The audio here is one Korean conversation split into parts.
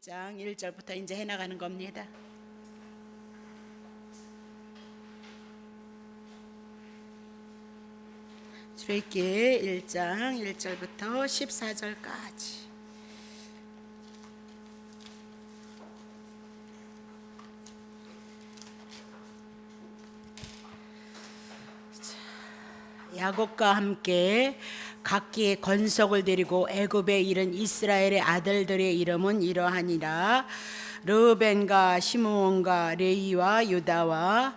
1장 1절부터 이제 해나가는 겁니다. 출애굽기 1장 1절부터 14절까지. 야곱과 함께 각기 건석을 데리고 애굽에 이른 이스라엘의 아들들의 이름은 이러하니라. 르벤과 시므온과 레위와 유다와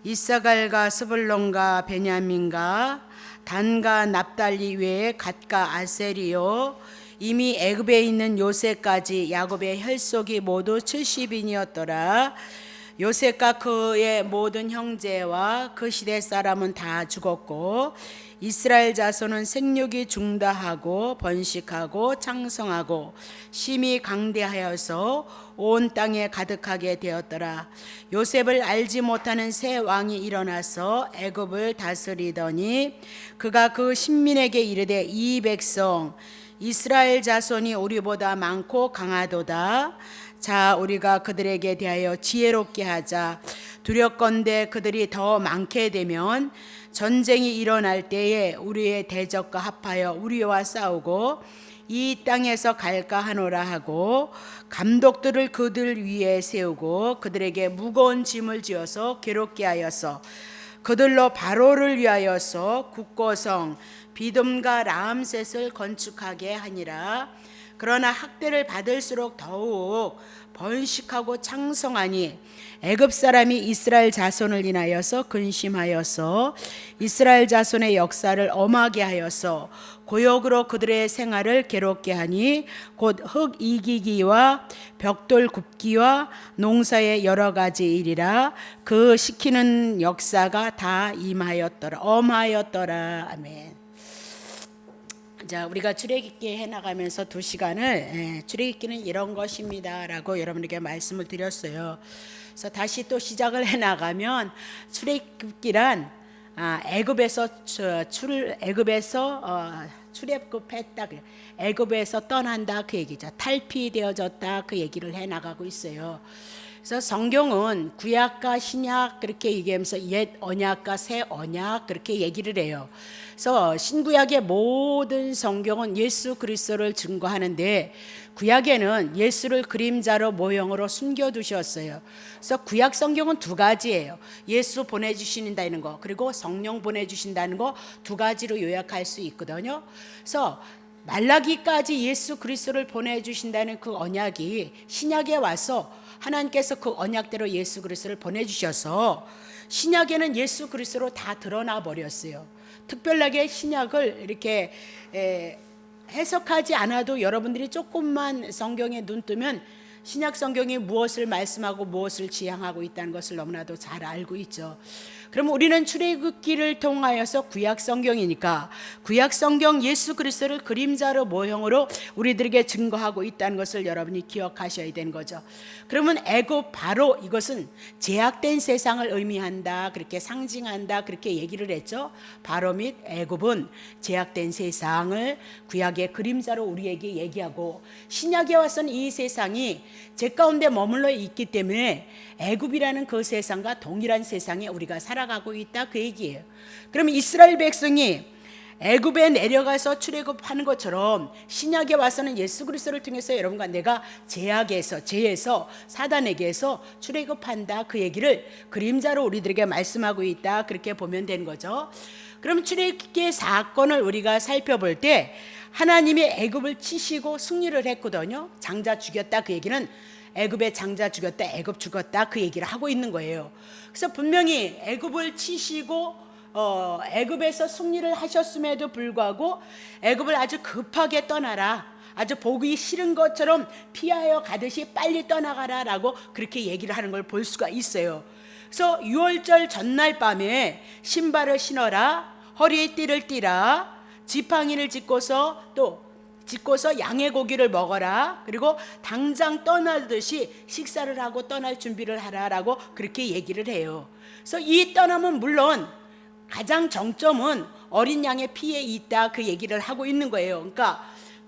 이사갈과 스불론과 베냐민과 단과 납달리 외에 갓과 아셀이요, 이미 애굽에 있는 요셉까지 야곱의 혈속이 모두 70인이었더라. 요셉과 그의 모든 형제와 그 시대 사람은 다 죽었고, 이스라엘 자손은 생육이 중다하고 번식하고 창성하고 심히 강대하여서 온 땅에 가득하게 되었더라. 요셉을 알지 못하는 새 왕이 일어나서 애굽을 다스리더니 그가 그 신민에게 이르되, 이 백성 이스라엘 자손이 우리보다 많고 강하도다. 자, 우리가 그들에게 대하여 지혜롭게 하자. 두렵건대 그들이 더 많게 되면 전쟁이 일어날 때에 우리의 대적과 합하여 우리와 싸우고 이 땅에서 갈까 하노라 하고, 감독들을 그들 위에 세우고 그들에게 무거운 짐을 지어서 괴롭게 하여서 그들로 바로를 위하여서 국고성 비듬과 라암셋을 건축하게 하니라. 그러나 학대를 받을수록 더욱 번식하고 창성하니 애굽 사람이 이스라엘 자손을 인하여서 근심하여서 이스라엘 자손의 역사를 엄하게 하여서 고역으로 그들의 생활을 괴롭게 하니 곧 흙 이기기와 벽돌 굽기와 농사의 여러 가지 일이라. 그 시키는 역사가 다 임하였더라, 엄하였더라. 아멘. 자, 우리가 출애굽기 해나가면서 2시간을 출애굽기는 이런 것입니다 라고 여러분에게 말씀을 드렸어요. 그래서 다시 또 시작을 해나가면 출애굽기란 애굽에서 출애굽했다, 애굽에서 떠난다 그 얘기죠. 탈피되어졌다 그 얘기를 해나가고 있어요. 그래서 성경은 구약과 신약 그렇게 얘기하면서 옛 언약과 새 언약 그렇게 얘기를 해요. 그래서 신구약의 모든 성경은 예수 그리스도를 증거하는데, 구약에는 예수를 그림자로 모형으로 숨겨두셨어요. 그래서 구약 성경은 2가지예요. 예수 보내주신다는 거, 그리고 성령 보내주신다는 거, 2가지로 요약할 수 있거든요. 그래서 말라기까지 예수 그리스도를 보내주신다는 그 언약이 신약에 와서 하나님께서 그 언약대로 예수 그리스도를 보내주셔서 신약에는 예수 그리스도로 다 드러나 버렸어요. 특별하게 신약을 이렇게 해석하지 않아도 여러분들이 조금만 성경에 눈 뜨면 신약 성경이 무엇을 말씀하고 무엇을 지향하고 있다는 것을 너무나도 잘 알고 있죠. 그럼 우리는 출애굽기를 통하여서 구약 성경이니까 구약 성경 예수 그리스도를 그림자로 모형으로 우리들에게 증거하고 있다는 것을 여러분이 기억하셔야 되는 거죠. 그러면 애굽 바로 이것은 제약된 세상을 의미한다, 그렇게 상징한다 그렇게 얘기를 했죠. 바로 및 애굽은 제약된 세상을 구약의 그림자로 우리에게 얘기하고, 신약에 와서는 이 세상이 제 가운데 머물러 있기 때문에 애굽이라는 그 세상과 동일한 세상에 우리가 살아가고 있다 그 얘기예요. 그러면 이스라엘 백성이 애굽에 내려가서 출애굽하는 것처럼 신약에 와서는 예수 그리스도를 통해서 여러분과 내가 죄에서 사단에게서 출애굽한다 그 얘기를 그림자로 우리들에게 말씀하고 있다 그렇게 보면 되는 거죠. 그럼 출애굽기의 사건을 우리가 살펴볼 때 하나님이 애굽을 치시고 승리를 했거든요. 장자 죽였다 그 얘기는 애굽의 장자 죽였다, 애굽 죽었다 그 얘기를 하고 있는 거예요. 그래서 분명히 애굽을 치시고 애굽에서 승리를 하셨음에도 불구하고 애굽을 아주 급하게 떠나라, 아주 보기 싫은 것처럼 피하여 가듯이 빨리 떠나가라 라고 그렇게 얘기를 하는 걸 볼 수가 있어요. 그래서 6월절 전날 밤에 신발을 신어라, 허리에 띠를 띠라, 지팡이를 짚고서 양의 고기를 먹어라, 그리고 당장 떠나듯이 식사를 하고 떠날 준비를 하라라고 그렇게 얘기를 해요. 그래서 이 떠남은 물론 가장 정점은 어린 양의 피에 있다 그 얘기를 하고 있는 거예요. 그러니까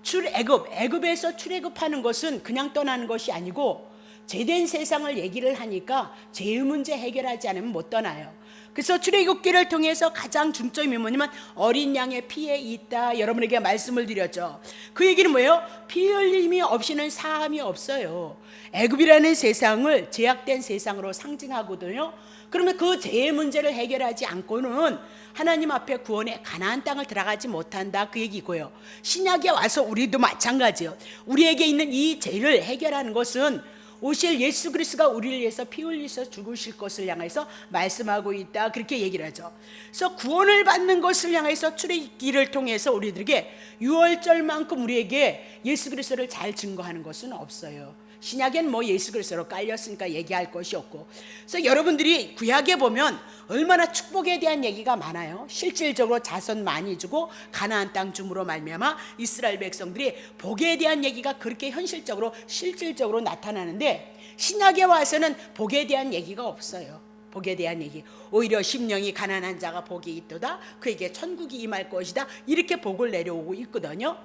애굽에서 출애굽하는 것은 그냥 떠나는 것이 아니고 죄된 세상을 얘기를 하니까 죄의 문제 해결하지 않으면 못 떠나요. 그래서 출애굽기를 통해서 가장 중점이 뭐냐면 어린 양의 피에 있다, 여러분에게 말씀을 드렸죠. 그 얘기는 뭐예요? 피 흘림이 없이는 사함이 없어요. 애굽이라는 세상을 죄악된 세상으로 상징하거든요. 그러면 그 죄의 문제를 해결하지 않고는 하나님 앞에 구원의 가나안 땅을 들어가지 못한다, 그 얘기고요. 신약에 와서 우리도 마찬가지예요. 우리에게 있는 이 죄를 해결하는 것은 오실 예수 그리스도가 우리를 위해서 피 흘리셔 죽으실 것을 향해서 말씀하고 있다, 그렇게 얘기를 하죠. 그래서 구원을 받는 것을 향해서 출애굽기를 통해서 우리들에게 유월절만큼 우리에게 예수 그리스도를 잘 증거하는 것은 없어요. 신약엔 뭐 예수 그리스도로 깔렸으니까 얘기할 것이 없고. 그래서 여러분들이 구약에 보면 얼마나 축복에 대한 얘기가 많아요. 실질적으로 자손 많이 주고 가나안 땅 줌으로 말미암아 이스라엘 백성들이 복에 대한 얘기가 그렇게 현실적으로 실질적으로 나타나는데, 신약에 와서는 복에 대한 얘기가 없어요. 복에 대한 얘기. 오히려 심령이 가난한 자가 복이 있도다, 그에게 천국이 임할 것이다, 이렇게 복을 내려오고 있거든요.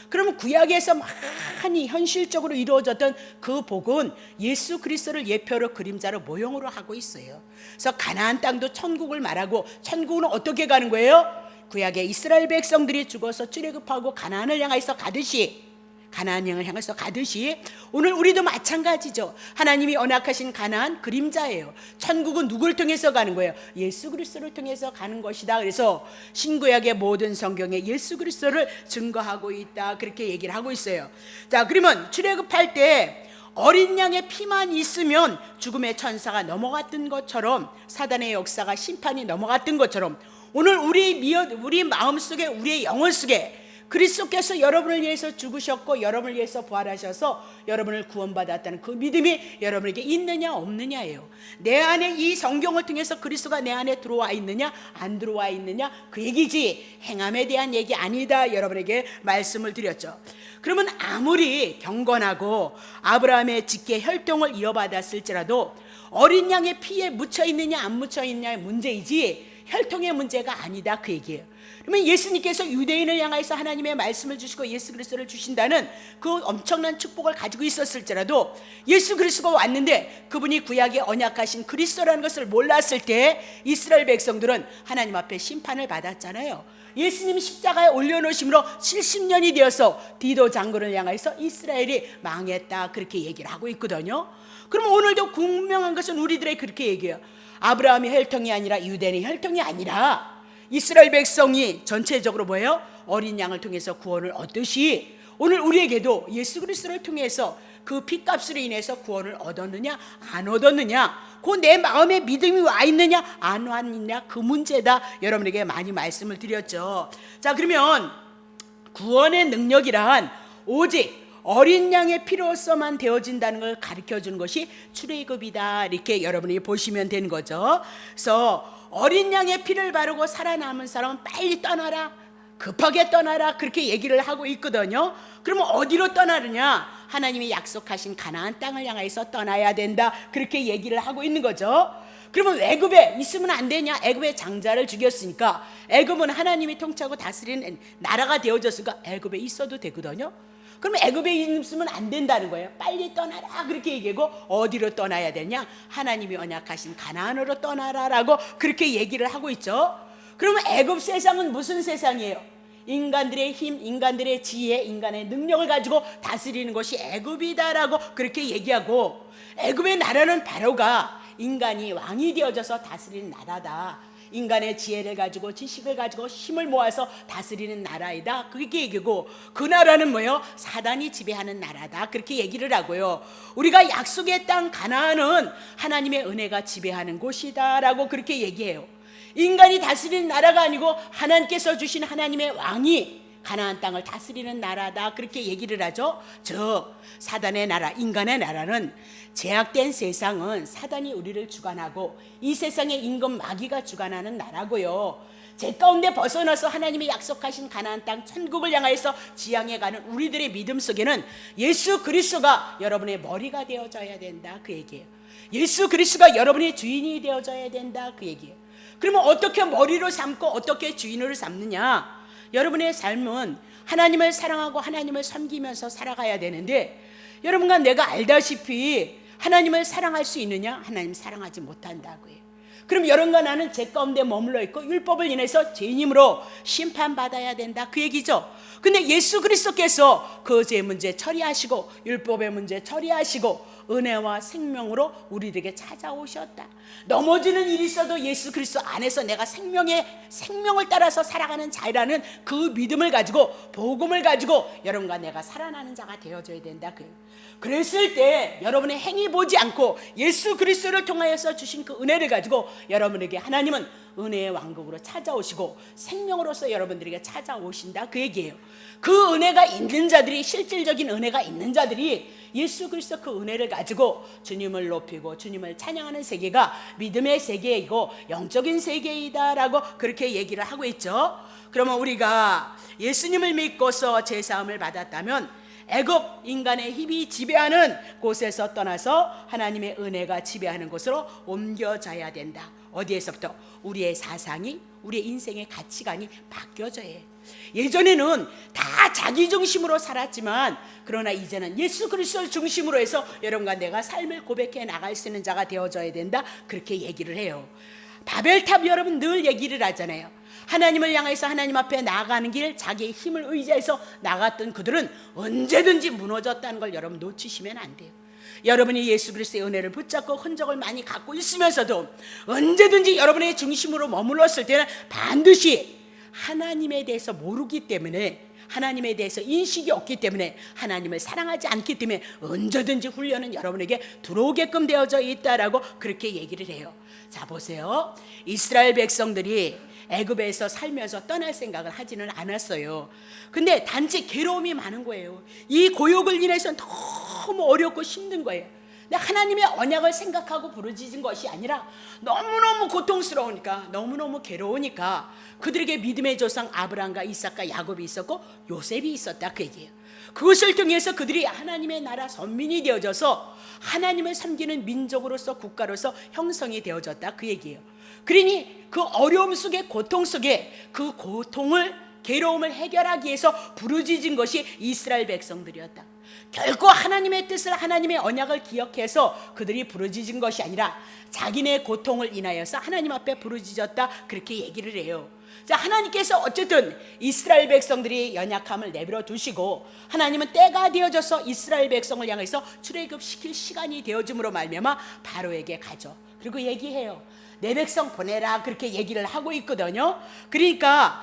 그러면 구약에서 많이 현실적으로 이루어졌던 그 복은 예수 그리스도를 예표로 그림자로 모형으로 하고 있어요. 그래서 가나안 땅도 천국을 말하고, 천국은 어떻게 가는 거예요? 구약에 이스라엘 백성들이 죽어서 출애굽하고 가나안을 향해서 가듯이, 가나안을 향해서 가듯이 오늘 우리도 마찬가지죠. 하나님이 언약하신 가나안 그림자예요. 천국은 누구를 통해서 가는 거예요? 예수 그리스도를 통해서 가는 것이다. 그래서 신구약의 모든 성경에 예수 그리스도를 증거하고 있다, 그렇게 얘기를 하고 있어요. 자, 그러면 출애굽할 때 어린 양의 피만 있으면 죽음의 천사가 넘어갔던 것처럼, 사단의 역사가 심판이 넘어갔던 것처럼, 오늘 우리 마음속에, 우리의 영혼 속에 그리스도께서 여러분을 위해서 죽으셨고 여러분을 위해서 부활하셔서 여러분을 구원받았다는 그 믿음이 여러분에게 있느냐 없느냐예요. 내 안에 이 성경을 통해서 그리스도가 내 안에 들어와 있느냐 안 들어와 있느냐, 그 얘기지 행함에 대한 얘기 아니다, 여러분에게 말씀을 드렸죠. 그러면 아무리 경건하고 아브라함의 직계 혈통을 이어받았을지라도 어린 양의 피에 묻혀 있느냐 안 묻혀 있느냐의 문제이지 혈통의 문제가 아니다, 그 얘기예요. 그러면 예수님께서 유대인을 향해서 하나님의 말씀을 주시고 예수 그리스도를 주신다는 그 엄청난 축복을 가지고 있었을지라도 예수 그리스도가 왔는데 그분이 구약에 언약하신 그리스도라는 것을 몰랐을 때 이스라엘 백성들은 하나님 앞에 심판을 받았잖아요. 예수님 십자가에 올려놓으심으로 70년이 되어서 디도 장군을 향해서 이스라엘이 망했다, 그렇게 얘기를 하고 있거든요. 그럼 오늘도 분명한 것은 우리들의 그렇게 얘기해요. 아브라함이 혈통이 아니라 유대인의 혈통이 아니라 이스라엘 백성이 전체적으로 뭐예요? 어린 양을 통해서 구원을 얻듯이 오늘 우리에게도 예수 그리스도를 통해서 그 핏값으로 인해서 구원을 얻었느냐 안 얻었느냐, 그 내 마음에 믿음이 와 있느냐 안 와 있느냐, 그 문제다, 여러분에게 많이 말씀을 드렸죠. 자, 그러면 구원의 능력이란 오직 어린 양의 피로서만 되어진다는 걸 가르쳐주는 것이 출애굽이다, 이렇게 여러분이 보시면 되는 거죠. 그래서 어린 양의 피를 바르고 살아남은 사람은 빨리 떠나라, 급하게 떠나라, 그렇게 얘기를 하고 있거든요. 그러면 어디로 떠나느냐? 하나님이 약속하신 가나안 땅을 향해서 떠나야 된다, 그렇게 얘기를 하고 있는 거죠. 그러면 애굽에 있으면 안 되냐? 애굽의 장자를 죽였으니까 애굽은 하나님이 통치하고 다스리는 나라가 되어졌으니까 애굽에 있어도 되거든요. 그러면 애굽에 있으면 안 된다는 거예요. 빨리 떠나라, 그렇게 얘기하고 어디로 떠나야 되냐? 하나님이 언약하신 가나안으로 떠나라라고 그렇게 얘기를 하고 있죠. 그러면 애굽 세상은 무슨 세상이에요? 인간들의 힘, 인간들의 지혜, 인간의 능력을 가지고 다스리는 것이 애굽이다라고 그렇게 얘기하고, 애굽의 나라는 바로가 인간이 왕이 되어져서 다스리는 나라다, 인간의 지혜를 가지고 지식을 가지고 힘을 모아서 다스리는 나라이다, 그렇게 얘기고, 그 나라는 뭐예요? 사단이 지배하는 나라다, 그렇게 얘기를 하고요. 우리가 약속의 땅 가나안은 하나님의 은혜가 지배하는 곳이다 라고 그렇게 얘기해요. 인간이 다스리는 나라가 아니고 하나님께서 주신 하나님의 왕이 가나안 땅을 다스리는 나라다, 그렇게 얘기를 하죠. 즉 사단의 나라, 인간의 나라는, 제약된 세상은 사단이 우리를 주관하고 이 세상의 임금 마귀가 주관하는 나라고요. 죄 가운데 벗어나서 하나님이 약속하신 가나안 땅 천국을 향해서 지향해 가는 우리들의 믿음 속에는 예수 그리스도가 여러분의 머리가 되어져야 된다, 그 얘기예요. 예수 그리스도가 여러분의 주인이 되어져야 된다, 그 얘기예요. 그러면 어떻게 머리로 삼고 어떻게 주인으로 삼느냐? 여러분의 삶은 하나님을 사랑하고 하나님을 섬기면서 살아가야 되는데, 여러분과 내가 알다시피 하나님을 사랑할 수 있느냐? 하나님 사랑하지 못한다고요. 그럼 여러분과 나는 죄 가운데 머물러 있고 율법을 인해서 죄인임으로 심판받아야 된다, 그 얘기죠. 근데 예수 그리스도께서 그 죄의 문제 처리하시고 율법의 문제 처리하시고 은혜와 생명으로 우리에게 찾아오셨다. 넘어지는 일이 있어도 예수 그리스도 안에서 내가 생명을 따라서 살아가는 자라는 그 믿음을 가지고, 복음을 가지고 여러분과 내가 살아나는 자가 되어줘야 된다. 그랬을 때 여러분의 행위 보지 않고 예수 그리스도를 통하여서 주신 그 은혜를 가지고 여러분에게 하나님은 은혜의 왕국으로 찾아오시고 생명으로서 여러분들에게 찾아오신다, 그 얘기예요. 그 은혜가 있는 자들이, 실질적인 은혜가 있는 자들이 예수 그리스도 그 은혜를 가지고 주님을 높이고 주님을 찬양하는 세계가 믿음의 세계이고 영적인 세계이다라고 그렇게 얘기를 하고 있죠. 그러면 우리가 예수님을 믿고서 제사함을 받았다면 애굽 인간의 힘이 지배하는 곳에서 떠나서 하나님의 은혜가 지배하는 곳으로 옮겨져야 된다. 어디에서부터? 우리의 사상이, 우리의 인생의 가치관이 바뀌어져야 해. 예전에는 다 자기 중심으로 살았지만, 그러나 이제는 예수 그리스도를 중심으로 해서 여러분과 내가 삶을 고백해 나갈 수 있는 자가 되어져야 된다, 그렇게 얘기를 해요. 바벨탑 여러분 늘 얘기를 하잖아요. 하나님을 향해서 하나님 앞에 나아가는 길, 자기의 힘을 의지해서 나갔던 그들은 언제든지 무너졌다는 걸 여러분 놓치시면 안 돼요. 여러분이 예수 그리스도의 은혜를 붙잡고 흔적을 많이 갖고 있으면서도 언제든지 여러분의 중심으로 머물렀을 때는 반드시 하나님에 대해서 모르기 때문에, 하나님에 대해서 인식이 없기 때문에, 하나님을 사랑하지 않기 때문에 언제든지 훈련은 여러분에게 들어오게끔 되어져 있다라고 그렇게 얘기를 해요. 자, 보세요. 이스라엘 백성들이 애굽에서 살면서 떠날 생각을 하지는 않았어요. 근데 단지 괴로움이 많은 거예요. 이 고역을 인해서 너무 어렵고 힘든 거예요. 근데 하나님의 언약을 생각하고 부르짖은 것이 아니라 너무너무 고통스러우니까, 너무너무 괴로우니까 그들에게 믿음의 조상 아브라함과 이삭과 야곱이 있었고 요셉이 있었다, 그 얘기예요. 그것을 통해서 그들이 하나님의 나라 선민이 되어져서 하나님을 섬기는 민족으로서, 국가로서 형성이 되어졌다, 그 얘기예요. 그러니 그 어려움 속에, 고통 속에 그 고통을, 괴로움을 해결하기 위해서 부르짖은 것이 이스라엘 백성들이었다. 결코 하나님의 뜻을, 하나님의 언약을 기억해서 그들이 부르짖은 것이 아니라 자기네 고통을 인하여서 하나님 앞에 부르짖었다, 그렇게 얘기를 해요. 자, 하나님께서 어쨌든 이스라엘 백성들이 연약함을 내버려 두시고 하나님은 때가 되어져서 이스라엘 백성을 향해서 출애굽시킬 시간이 되어짐으로 말미암아 바로에게 가죠. 그리고 얘기해요. 내 백성 보내라, 그렇게 얘기를 하고 있거든요. 그러니까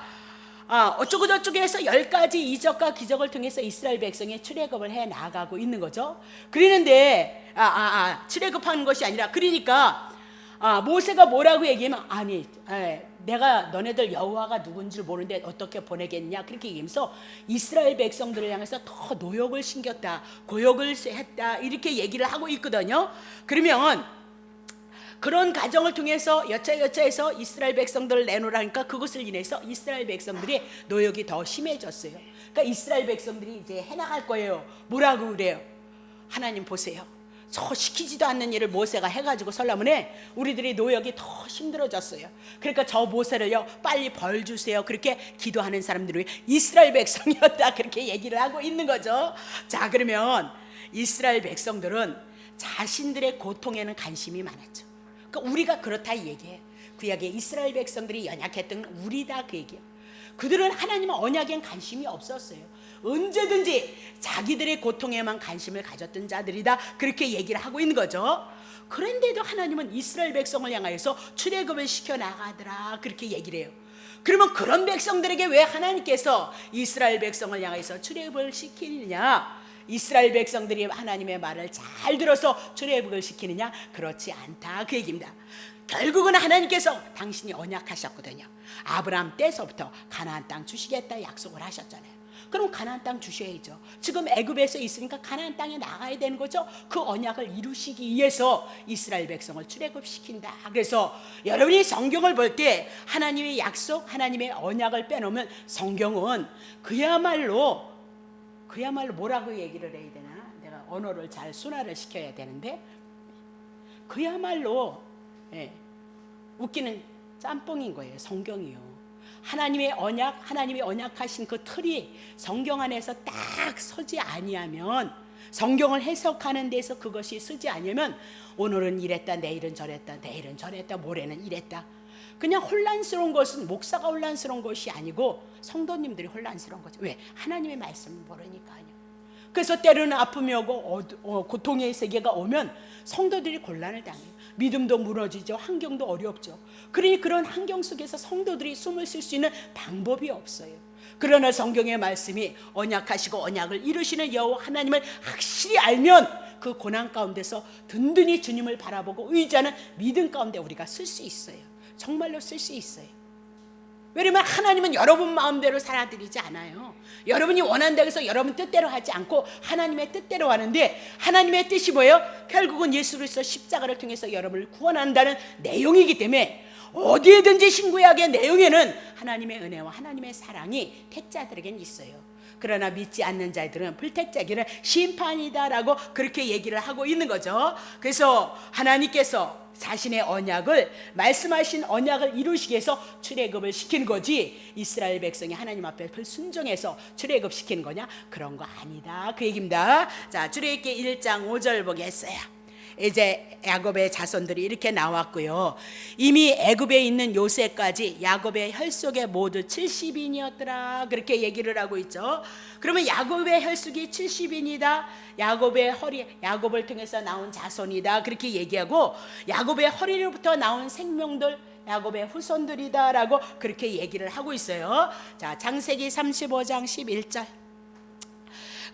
어쩌고 저쩌고 해서 10가지 이적과 기적을 통해서 이스라엘 백성이 출애굽을 해 나가고 있는 거죠. 그러는데 출애굽하는 것이 아니라, 그러니까 모세가 뭐라고 얘기하면, 아니 내가 너네들 여호와가 누군지 모르는데 어떻게 보내겠냐, 그렇게 얘기하면서 이스라엘 백성들을 향해서 더 노역을 신겼다, 고역을 했다, 이렇게 얘기를 하고 있거든요. 그러면 그런 과정을 통해서 여차여차해서 이스라엘 백성들을 내놓으라니까 그것을 인해서 이스라엘 백성들이 노역이 더 심해졌어요. 그러니까 이스라엘 백성들이 이제 해나갈 거예요. 뭐라고 그래요? 하나님 보세요, 저 시키지도 않는 일을 모세가 해가지고 설라문에 우리들이 노역이 더 힘들어졌어요. 그러니까 저 모세를요 빨리 벌 주세요, 그렇게 기도하는 사람들이 이스라엘 백성이었다, 그렇게 얘기를 하고 있는 거죠. 자, 그러면 이스라엘 백성들은 자신들의 고통에는 관심이 많았죠. 그러니까 우리가 그렇다 이 얘기예요. 구약의 이스라엘 백성들이 연약했던 우리다, 그 얘기예요. 그들은 하나님의 언약엔 관심이 없었어요. 언제든지 자기들의 고통에만 관심을 가졌던 자들이다, 그렇게 얘기를 하고 있는 거죠. 그런데도 하나님은 이스라엘 백성을 향하여서 출애굽을 시켜 나가더라, 그렇게 얘기를 해요. 그러면 그런 백성들에게 왜 하나님께서 이스라엘 백성을 향해서 출애굽을 시키느냐? 이스라엘 백성들이 하나님의 말을 잘 들어서 출애굽을 시키느냐? 그렇지 않다, 그 얘기입니다. 결국은 하나님께서 당신이 언약하셨거든요. 아브라함 때서부터 가나안 땅 주시겠다 약속을 하셨잖아요. 그럼 가나안 땅 주셔야죠. 지금 애굽에서 있으니까 가나안 땅에 나가야 되는 거죠. 그 언약을 이루시기 위해서 이스라엘 백성을 출애굽시킨다. 그래서 여러분이 성경을 볼 때 하나님의 약속, 하나님의 언약을 빼놓으면 성경은 그야말로 뭐라고 얘기를 해야 되나? 내가 언어를 잘 순화를 시켜야 되는데, 그야말로 웃기는 짬뽕인 거예요, 성경이요. 하나님의 언약, 하나님이 언약하신 그 틀이 성경 안에서 딱 서지 아니하면, 성경을 해석하는 데서 그것이 서지 아니하면 오늘은 이랬다, 내일은 저랬다, 내일은 저랬다, 모레는 이랬다. 그냥 혼란스러운 것은 목사가 혼란스러운 것이 아니고 성도님들이 혼란스러운 거죠. 왜? 하나님의 말씀을 모르니까요. 그래서 때로는 아픔이 오고 고통의 세계가 오면 성도들이 곤란을 당해요. 믿음도 무너지죠. 환경도 어렵죠. 그러니 그런 환경 속에서 성도들이 숨을 쉴 수 있는 방법이 없어요. 그러나 성경의 말씀이 언약하시고 언약을 이루시는 여호와 하나님을 확실히 알면 그 고난 가운데서 든든히 주님을 바라보고 의지하는 믿음 가운데 우리가 쓸 수 있어요. 정말로 쓸 수 있어요. 왜냐면 하나님은 여러분 마음대로 살아드리지 않아요. 여러분이 원한다고 해서 여러분 뜻대로 하지 않고 하나님의 뜻대로 하는데, 하나님의 뜻이 뭐예요? 결국은 예수 그리스도 십자가를 통해서 여러분을 구원한다는 내용이기 때문에 어디에든지 신구약의 내용에는 하나님의 은혜와 하나님의 사랑이 택자들에겐 있어요. 그러나 믿지 않는 자들은 불택자기는 심판이다라고 그렇게 얘기를 하고 있는 거죠. 그래서 하나님께서 자신의 언약을, 말씀하신 언약을 이루시기 위해서 출애굽을 시킨 거지, 이스라엘 백성이 하나님 앞에 불순종해서 출애굽 시킨 거냐? 그런 거 아니다, 그 얘기입니다. 자, 출애굽기 1장 5절 보겠어요. 이제 야곱의 자손들이 이렇게 나왔고요. 이미 애굽에 있는 요셉까지 야곱의 혈속에 모두 70인이었더라, 그렇게 얘기를 하고 있죠. 그러면 야곱의 혈속이 70인이다, 야곱을 통해서 나온 자손이다, 그렇게 얘기하고, 야곱의 허리로부터 나온 생명들, 야곱의 후손들이다라고 그렇게 얘기를 하고 있어요. 자, 창세기 35장 11절.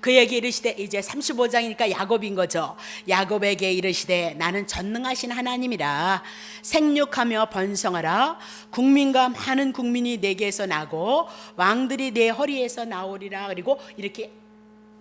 그에게 이르시되, 이제 35장이니까 야곱인 거죠. 야곱에게 이르시되, 나는 전능하신 하나님이라. 생육하며 번성하라. 국민과 많은 국민이 내게서 나고 왕들이 내 허리에서 나오리라. 그리고 이렇게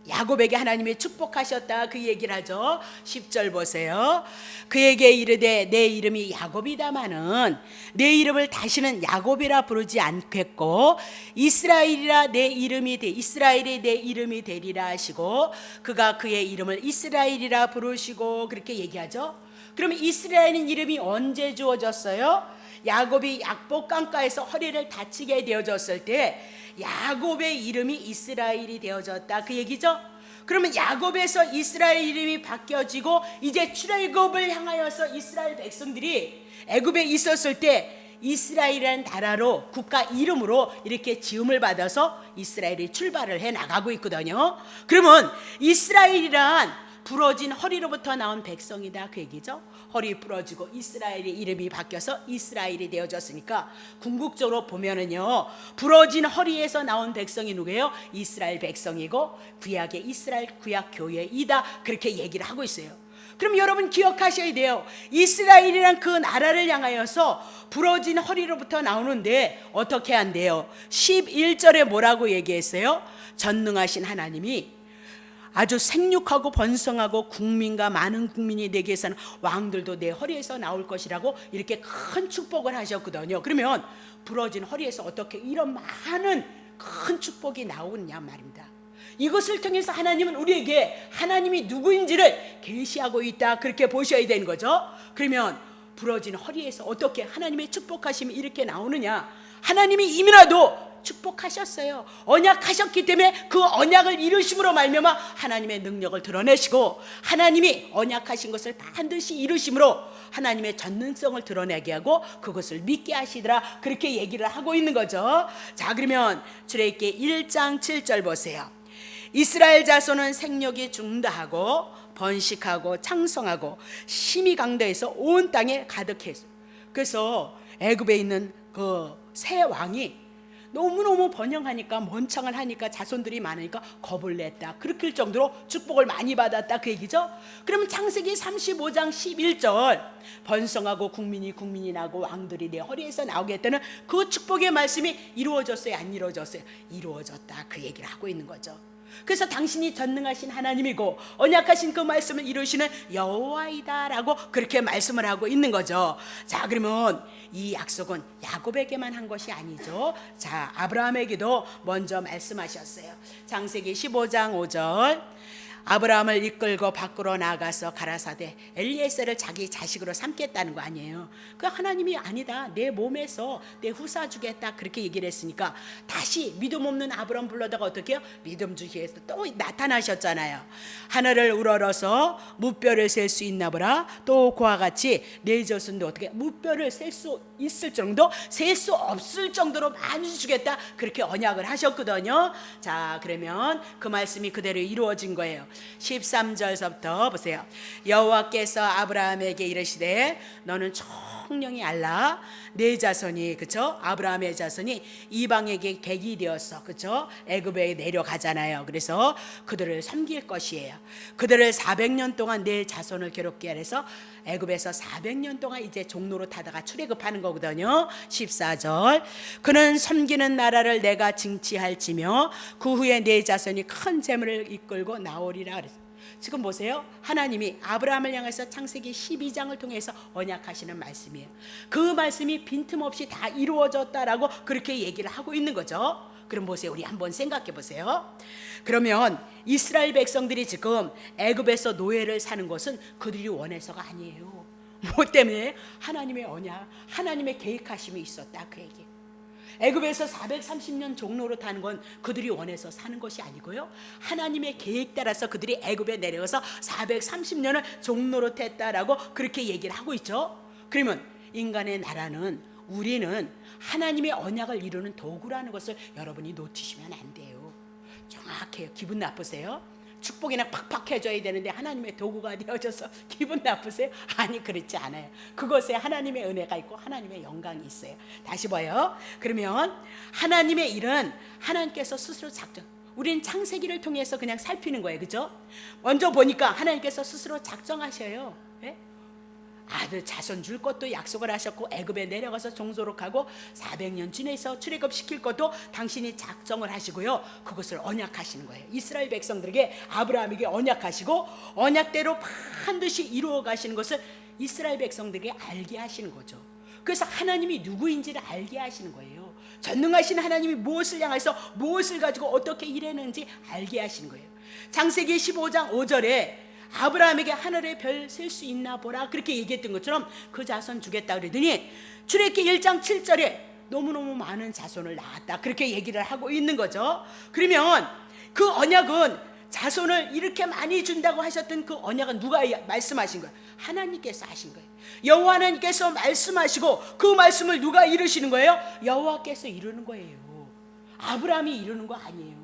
야곱에게 하나님이 축복하셨다, 그 얘기를 하죠. 10절 보세요. 그에게 이르되, 내 이름이 야곱이다마는 내 이름을 다시는 야곱이라 부르지 않겠고 이스라엘이 내 이름이 되리라 하시고, 그가 그의 이름을 이스라엘이라 부르시고, 그렇게 얘기하죠. 그러면 이스라엘은 이름이 언제 주어졌어요? 야곱이 약복강가에서 허리를 다치게 되어졌을 때 야곱의 이름이 이스라엘이 되어졌다, 그 얘기죠. 그러면 야곱에서 이스라엘 이름이 바뀌어지고 이제 출애굽을 향하여서 이스라엘 백성들이 애굽에 있었을 때 이스라엘이라는 나라로, 국가 이름으로 이렇게 지음을 받아서 이스라엘이 출발을 해 나가고 있거든요. 그러면 이스라엘이란 부러진 허리로부터 나온 백성이다, 그 얘기죠. 허리 부러지고 이스라엘의 이름이 바뀌어서 이스라엘이 되어졌으니까 궁극적으로 보면은요, 부러진 허리에서 나온 백성이 누구예요? 이스라엘 백성이고 구약의 이스라엘 구약 교회이다, 그렇게 얘기를 하고 있어요. 그럼 여러분 기억하셔야 돼요. 이스라엘이란 그 나라를 향하여서 부러진 허리로부터 나오는데 어떻게 한대요? 11절에 뭐라고 얘기했어요? 전능하신 하나님이 아주 생육하고 번성하고 국민과 많은 국민이 내게서는 왕들도 내 허리에서 나올 것이라고 이렇게 큰 축복을 하셨거든요. 그러면 부러진 허리에서 어떻게 이런 많은 큰 축복이 나오느냐 말입니다. 이것을 통해서 하나님은 우리에게 하나님이 누구인지를 계시하고 있다, 그렇게 보셔야 되는 거죠. 그러면 부러진 허리에서 어떻게 하나님의 축복하심이 이렇게 나오느냐? 하나님이 이미라도 축복하셨어요. 언약하셨기 때문에 그 언약을 이루심으로 말미암아 하나님의 능력을 드러내시고, 하나님이 언약하신 것을 반드시 이루심으로 하나님의 전능성을 드러내게 하고 그것을 믿게 하시더라, 그렇게 얘기를 하고 있는 거죠. 자, 그러면 출애굽기 1장 7절 보세요. 이스라엘 자손은 생육이 중다하고 번식하고 창성하고 심히 강대해서 온 땅에 가득했어요. 그래서 애굽에 있는 그 새 왕이 너무너무 번영하니까, 번창을 하니까 자손들이 많으니까 겁을 냈다, 그렇게 정도로 축복을 많이 받았다, 그 얘기죠. 그러면 창세기 35장 11절, 번성하고 국민이 나고 왕들이 내 허리에서 나오겠다는 그 축복의 말씀이 이루어졌어요, 안 이루어졌어요? 이루어졌다, 그 얘기를 하고 있는 거죠. 그래서 당신이 전능하신 하나님이고 언약하신 그 말씀을 이루시는 여호와이다라고 그렇게 말씀을 하고 있는 거죠. 자, 그러면 이 약속은 야곱에게만 한 것이 아니죠. 자, 아브라함에게도 먼저 말씀하셨어요. 창세기 15장 5절. 아브라함을 이끌고 밖으로 나가서 가라사대 엘리에셀을 자기 자식으로 삼겠다는 거 아니에요. 그 하나님이 아니다, 내 몸에서 내 후사 주겠다 그렇게 얘기를 했으니까 다시 믿음 없는 아브라함 불러다가 어떻게 해요? 믿음 주시에서 또 나타나셨잖아요. 하늘을 우러러서 무뼈를 셀 수 있나 보라. 또 그와 같이 내 자손도 어떻게 무뼈를 셀 수 있을 정도, 셀 수 없을 정도로 많이 주겠다 그렇게 언약을 하셨거든요. 자, 그러면 그 말씀이 그대로 이루어진 거예요. 13절서부터 보세요. 여호와께서 아브라함에게 이르시되 너는 청령히 알라. 내 자손이, 그쵸? 아브라함의 자손이 이방에게 객이 되었어, 그쵸? 애굽에 내려가잖아요. 그래서 그들을 섬길 것이에요. 그들을 400년 동안 내 자손을 괴롭게 해서 애굽에서 400년 동안 이제 종로로 타다가 출애굽하는 거거든요. 14절 그는 섬기는 나라를 내가 징치할지며 그 후에 내 자손이 큰 재물을 이끌고 나오리라 그랬어요. 지금 보세요. 하나님이 아브라함을 향해서 창세기 12장을 통해서 언약하시는 말씀이에요. 그 말씀이 빈틈없이 다 이루어졌다라고 그렇게 얘기를 하고 있는 거죠. 그럼 보세요. 우리 한번 생각해 보세요. 그러면 이스라엘 백성들이 지금 애굽에서 노예를 사는 것은 그들이 원해서가 아니에요. 뭐 때문에? 하나님의 언약, 하나님의 계획하심이 있었다 그 얘기. 애굽에서 430년 종로로 타는 건 그들이 원해서 사는 것이 아니고요, 하나님의 계획 따라서 그들이 애굽에 내려가서 430년을 종로로 탔다라고 그렇게 얘기를 하고 있죠. 그러면 인간의 나라는, 우리는 하나님의 언약을 이루는 도구라는 것을 여러분이 놓치시면 안 돼요. 정확해요. 기분 나쁘세요? 축복이나 팍팍 해줘야 되는데 하나님의 도구가 되어져서 기분 나쁘세요? 아니, 그렇지 않아요. 그것에 하나님의 은혜가 있고 하나님의 영광이 있어요. 다시 봐요. 그러면 하나님의 일은 하나님께서 스스로 작정, 우리는 창세기를 통해서 그냥 살피는 거예요. 그죠? 먼저 보니까 하나님께서 스스로 작정하셔요. 예? 아들 자손 줄 것도 약속을 하셨고, 애굽에 내려가서 종소록 하고 400년 지내서 출애굽시킬 것도 당신이 작정을 하시고요, 그것을 언약하시는 거예요. 이스라엘 백성들에게, 아브라함에게 언약하시고 언약대로 반드시 이루어 가시는 것을 이스라엘 백성들에게 알게 하시는 거죠. 그래서 하나님이 누구인지를 알게 하시는 거예요. 전능하신 하나님이 무엇을 향해서 무엇을 가지고 어떻게 일했는지 알게 하시는 거예요. 창세기 15장 5절에 아브라함에게 하늘의 별 셀 수 있나 보라 그렇게 얘기했던 것처럼 그 자손 주겠다 그러더니 출애굽기 1장 7절에 너무너무 많은 자손을 낳았다 그렇게 얘기를 하고 있는 거죠. 그러면 그 언약은, 자손을 이렇게 많이 준다고 하셨던 그 언약은 누가 말씀하신 거예요? 하나님께서 하신 거예요. 여호와 하나님께서 말씀하시고 그 말씀을 누가 이루시는 거예요? 여호와께서 이루는 거예요. 아브라함이 이루는 거 아니에요.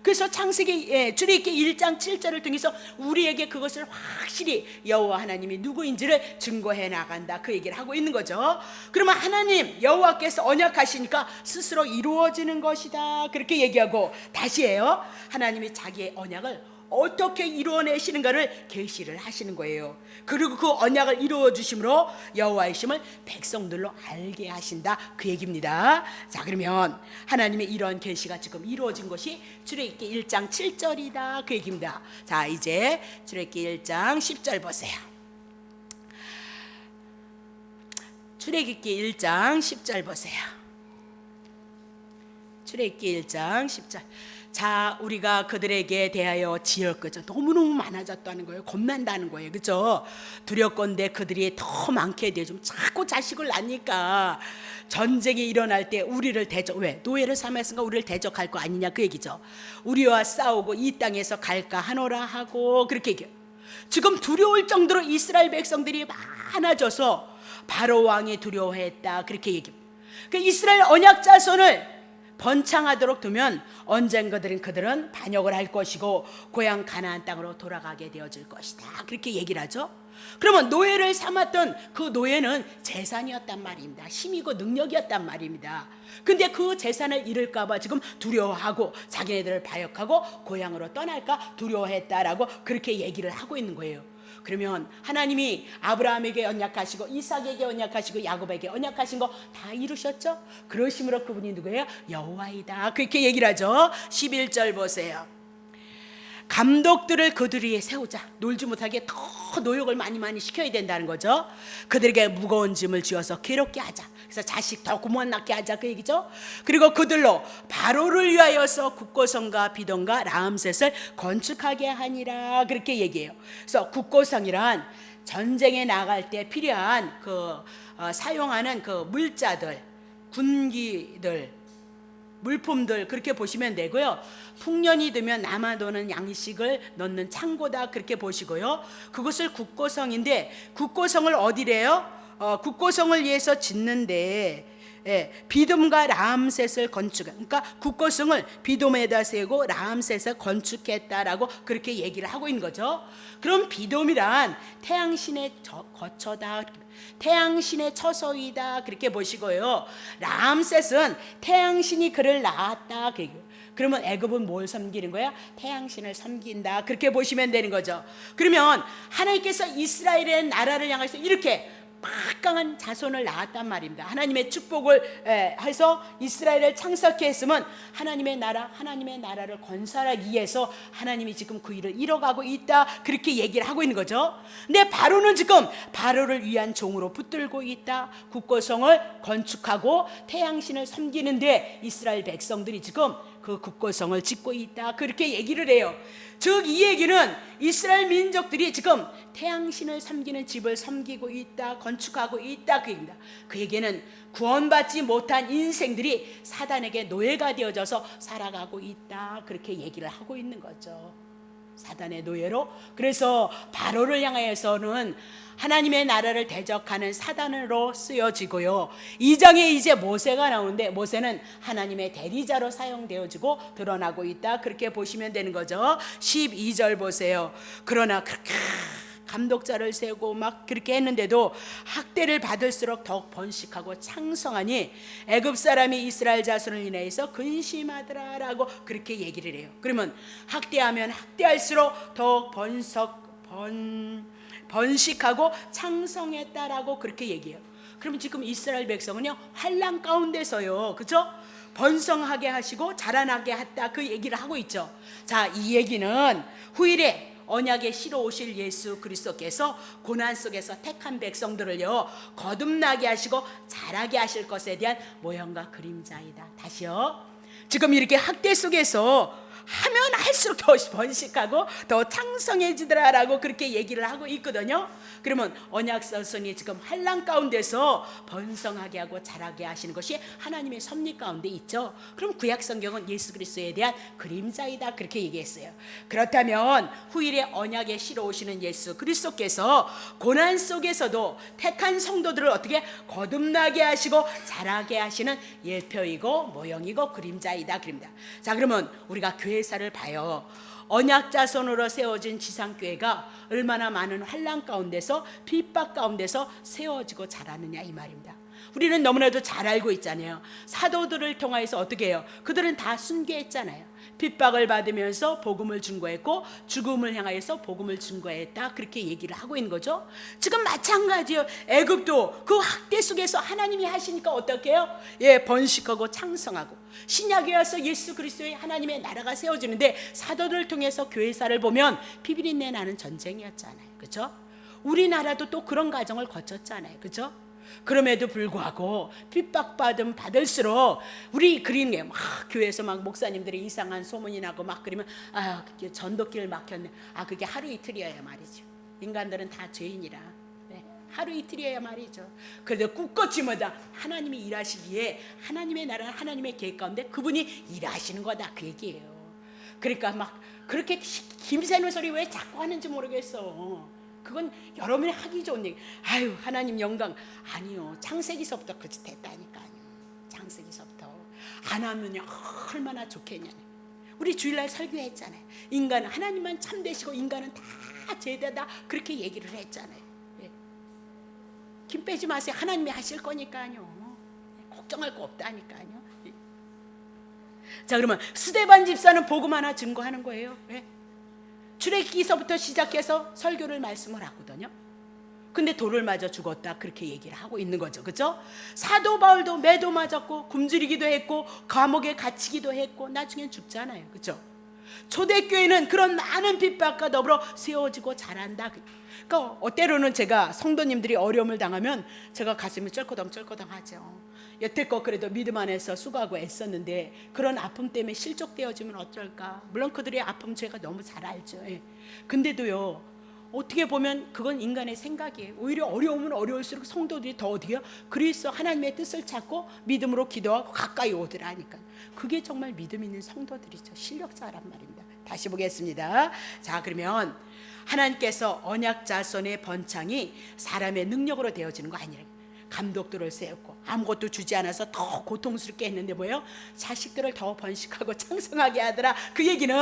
그래서 창세기 출애굽기 1장 7절을 통해서 우리에게 그것을 확실히 여호와 하나님이 누구인지를 증거해 나간다 그 얘기를 하고 있는 거죠. 그러면 하나님 여호와께서 언약하시니까 스스로 이루어지는 것이다 그렇게 얘기하고, 다시 해요. 하나님이 자기의 언약을 어떻게 이루어내시는가를 계시를 하시는 거예요. 그리고 그 언약을 이루어 주심으로 여호와의 심을 백성들로 알게 하신다 그 얘기입니다. 자, 그러면 하나님의 이런 계시가 지금 이루어진 것이 출애굽기 1장 7절이다 그 얘기입니다. 자, 이제 출애굽기 1장 10절 보세요. 출애굽기 1장 10절 보세요. 출애굽기 1장 10절. 자, 우리가 그들에게 대하여 지었거죠. 너무너무 많아졌다는 거예요. 겁난다는 거예요. 그죠? 두렵건대 그들이 더 많게 되죠. 자꾸 자식을 낳으니까 전쟁이 일어날 때 우리를 대적, 왜? 노예를 삼았으니까 우리를 대적할 거 아니냐 그 얘기죠. 우리와 싸우고 이 땅에서 갈까 하노라 하고 그렇게 얘기해요. 지금 두려울 정도로 이스라엘 백성들이 많아져서 바로 왕이 두려워했다 그렇게 얘기합니다. 그 이스라엘 언약 자손을 번창하도록 두면 언젠가들은 그들은 반역을 할 것이고 고향 가나안 땅으로 돌아가게 되어질 것이다 그렇게 얘기를 하죠. 그러면 노예를 삼았던 그 노예는 재산이었단 말입니다. 힘이고 능력이었단 말입니다. 근데 그 재산을 잃을까 봐 지금 두려워하고 자기네들을 반역하고 고향으로 떠날까 두려워했다라고 그렇게 얘기를 하고 있는 거예요. 그러면 하나님이 아브라함에게 언약하시고 이삭에게 언약하시고 야곱에게 언약하신 거 다 이루셨죠? 그러심으로 그분이 누구예요? 여호와이다 그렇게 얘기를 하죠. 11절 보세요. 감독들을 그들 위에 세우자. 놀지 못하게 더 노역을 많이 시켜야 된다는 거죠. 그들에게 무거운 짐을 지어서 괴롭게 하자. 그래서 자식 더 구멍 낳게 하자, 그 얘기죠. 그리고 그들로 바로를 위하여서 국고성과 비돔과 라암셋을 건축하게 하니라, 그렇게 얘기해요. 그래서 국고성이란 전쟁에 나갈 때 필요한 사용하는 그 물자들, 군기들, 물품들, 그렇게 보시면 되고요. 풍년이 되면 남아도는 양식을 넣는 창고다, 그렇게 보시고요. 그것을 국고성인데, 국고성을 어디래요? 국고성을 위해서 짓는데, 비돔과 라암셋을 건축, 그러니까 국고성을 비돔에다 세우고 라암셋을 건축했다라고 그렇게 얘기를 하고 있는 거죠. 그럼 비돔이란 태양신의 거처다, 태양신의 처소이다, 그렇게 보시고요. 라암셋은 태양신이 그를 낳았다. 그러면 애굽은 뭘 섬기는 거야? 태양신을 섬긴다, 그렇게 보시면 되는 거죠. 그러면 하나님께서 이스라엘의 나라를 향해서 이렇게 막강한 자손을 낳았단 말입니다. 하나님의 축복을 해서 이스라엘을 창설케 했으면 하나님의 나라를 건설하기 위해서 하나님이 지금 그 일을 이뤄가고 있다, 그렇게 얘기를 하고 있는 거죠. 근데 바로는 지금 바로를 위한 종으로 붙들고 있다. 국고성을 건축하고 태양신을 섬기는데 이스라엘 백성들이 지금 그 국고성을 짓고 있다, 그렇게 얘기를 해요. 즉 이 얘기는 이스라엘 민족들이 지금 태양신을 섬기는 집을 섬기고 있다, 건축하고 있다, 그 얘기입니다. 그 얘기는 구원받지 못한 인생들이 사단에게 노예가 되어져서 살아가고 있다, 그렇게 얘기를 하고 있는 거죠. 사단의 노예로. 그래서 바로를 향하여서는 하나님의 나라를 대적하는 사단으로 쓰여지고요. 2장에 이제 모세가 나오는데 모세는 하나님의 대리자로 사용되어지고 드러나고 있다, 그렇게 보시면 되는 거죠. 12절 보세요. 그러나 그렇게 감독자를 세우고 막 그렇게 했는데도 학대를 받을수록 더욱 번식하고 창성하니 애굽 사람이 이스라엘 자손을 인해서 근심하더라라고 그렇게 얘기를 해요. 그러면 학대하면 학대할수록 더욱 번식하고 창성했다라고 그렇게 얘기해요. 그러면 지금 이스라엘 백성은요, 환난 가운데서요, 그렇죠? 번성하게 하시고 자라나게 했다, 그 얘기를 하고 있죠. 자, 이 얘기는 후일에 언약의 씨로 오실 예수 그리스도께서 고난 속에서 택한 백성들을요 거듭나게 하시고 자라게 하실 것에 대한 모형과 그림자이다. 다시요, 지금 이렇게 학대 속에서 하면 할수록 더 번식하고 더 창성해지더라라고 그렇게 얘기를 하고 있거든요. 그러면 언약 자손이 지금 환난 가운데서 번성하게 하고 자라게 하시는 것이 하나님의 섭리 가운데 있죠. 그럼 구약 성경은 예수 그리스도에 대한 그림자이다, 그렇게 얘기했어요. 그렇다면 후일에 언약의 씨로 오시는 예수 그리스도께서 고난 속에서도 택한 성도들을 어떻게 거듭나게 하시고 자라게 하시는 예표이고 모형이고 그림자이다, 그립니다. 자, 그러면 우리가 교회사를 봐요. 언약 자손으로 세워진 지상교회가 얼마나 많은 환난 가운데서 핍박 가운데서 세워지고 자라느냐, 이 말입니다. 우리는 너무나도 잘 알고 있잖아요. 사도들을 통하여서 어떻게 해요? 그들은 다 순교했잖아요. 핍박을 받으면서 복음을 증거했고 죽음을 향하여서 복음을 증거했다, 그렇게 얘기를 하고 있는 거죠. 지금 마찬가지예요. 애굽도 그 학대 속에서 하나님이 하시니까 어떻게 해요? 번식하고 창성하고 신약에 와서 예수 그리스도의 하나님의 나라가 세워지는데 사도들을 통해서 교회사를 보면 피비린내 나는 전쟁이었잖아요. 그렇죠? 우리나라도 또 그런 과정을 거쳤잖아요. 그렇죠? 그럼에도 불구하고 핍박받음 받을수록 우리 그리는 게 막 교회에서 막 목사님들이 이상한 소문이 나고 막 그러면 전도길 막혔네. 그게 하루 이틀이어야 말이죠. 인간들은 다 죄인이라 하루 이틀이어야 말이죠. 그래도 꿋꿋이마다 하나님이 일하시기에 하나님의 나라는 하나님의 계획 가운데 그분이 일하시는 거다, 그 얘기예요. 그러니까 막 그렇게 김새는 소리 왜 자꾸 하는지 모르겠어. 그건 여러분이 하기 좋은 얘기. 하나님 영광. 아니요, 창세기서부터 그렇게 됐다니까요. 창세기서부터 안 하면요 얼마나 좋겠냐. 우리 주일날 설교했잖아요. 인간은 하나님만 참되시고 인간은 다 죄되다, 그렇게 얘기를 했잖아요. 힘 빼지 마세요. 하나님이 하실 거니까요. 걱정할 거 없다니까요. 자, 그러면 스데반 집사는 복음 하나 증거하는 거예요. 출애굽기서부터 시작해서 설교를 말씀을 하거든요. 근데 돌을 맞아 죽었다, 그렇게 얘기를 하고 있는 거죠. 그렇죠? 사도 바울도 매도 맞았고 굶주리기도 했고 감옥에 갇히기도 했고 나중엔 죽잖아요. 그렇죠? 초대교회는 그런 많은 핍박과 더불어 세워지고 자란다. 그러니까 때로는 제가 성도님들이 어려움을 당하면 제가 가슴이 쩔거덩쩔거덩하죠. 여태껏 그래도 믿음 안에서 수고하고 애썼는데 그런 아픔 때문에 실족되어지면 어쩔까. 물론 그들의 아픔 제가 너무 잘 알죠. 예. 근데도요, 어떻게 보면 그건 인간의 생각이에요. 오히려 어려우면 어려울수록 성도들이 더 어디요? 그리스도 하나님의 뜻을 찾고 믿음으로 기도하고 가까이 오더라니까. 그게 정말 믿음 있는 성도들이죠. 실력자란 말입니다. 다시 보겠습니다. 자, 그러면 하나님께서 언약 자손의 번창이 사람의 능력으로 되어지는 거 아니에요. 감독들을 세웠고 아무것도 주지 않아서 더 고통스럽게 했는데 뭐예요? 자식들을 더 번식하고 창성하게 하더라. 그 얘기는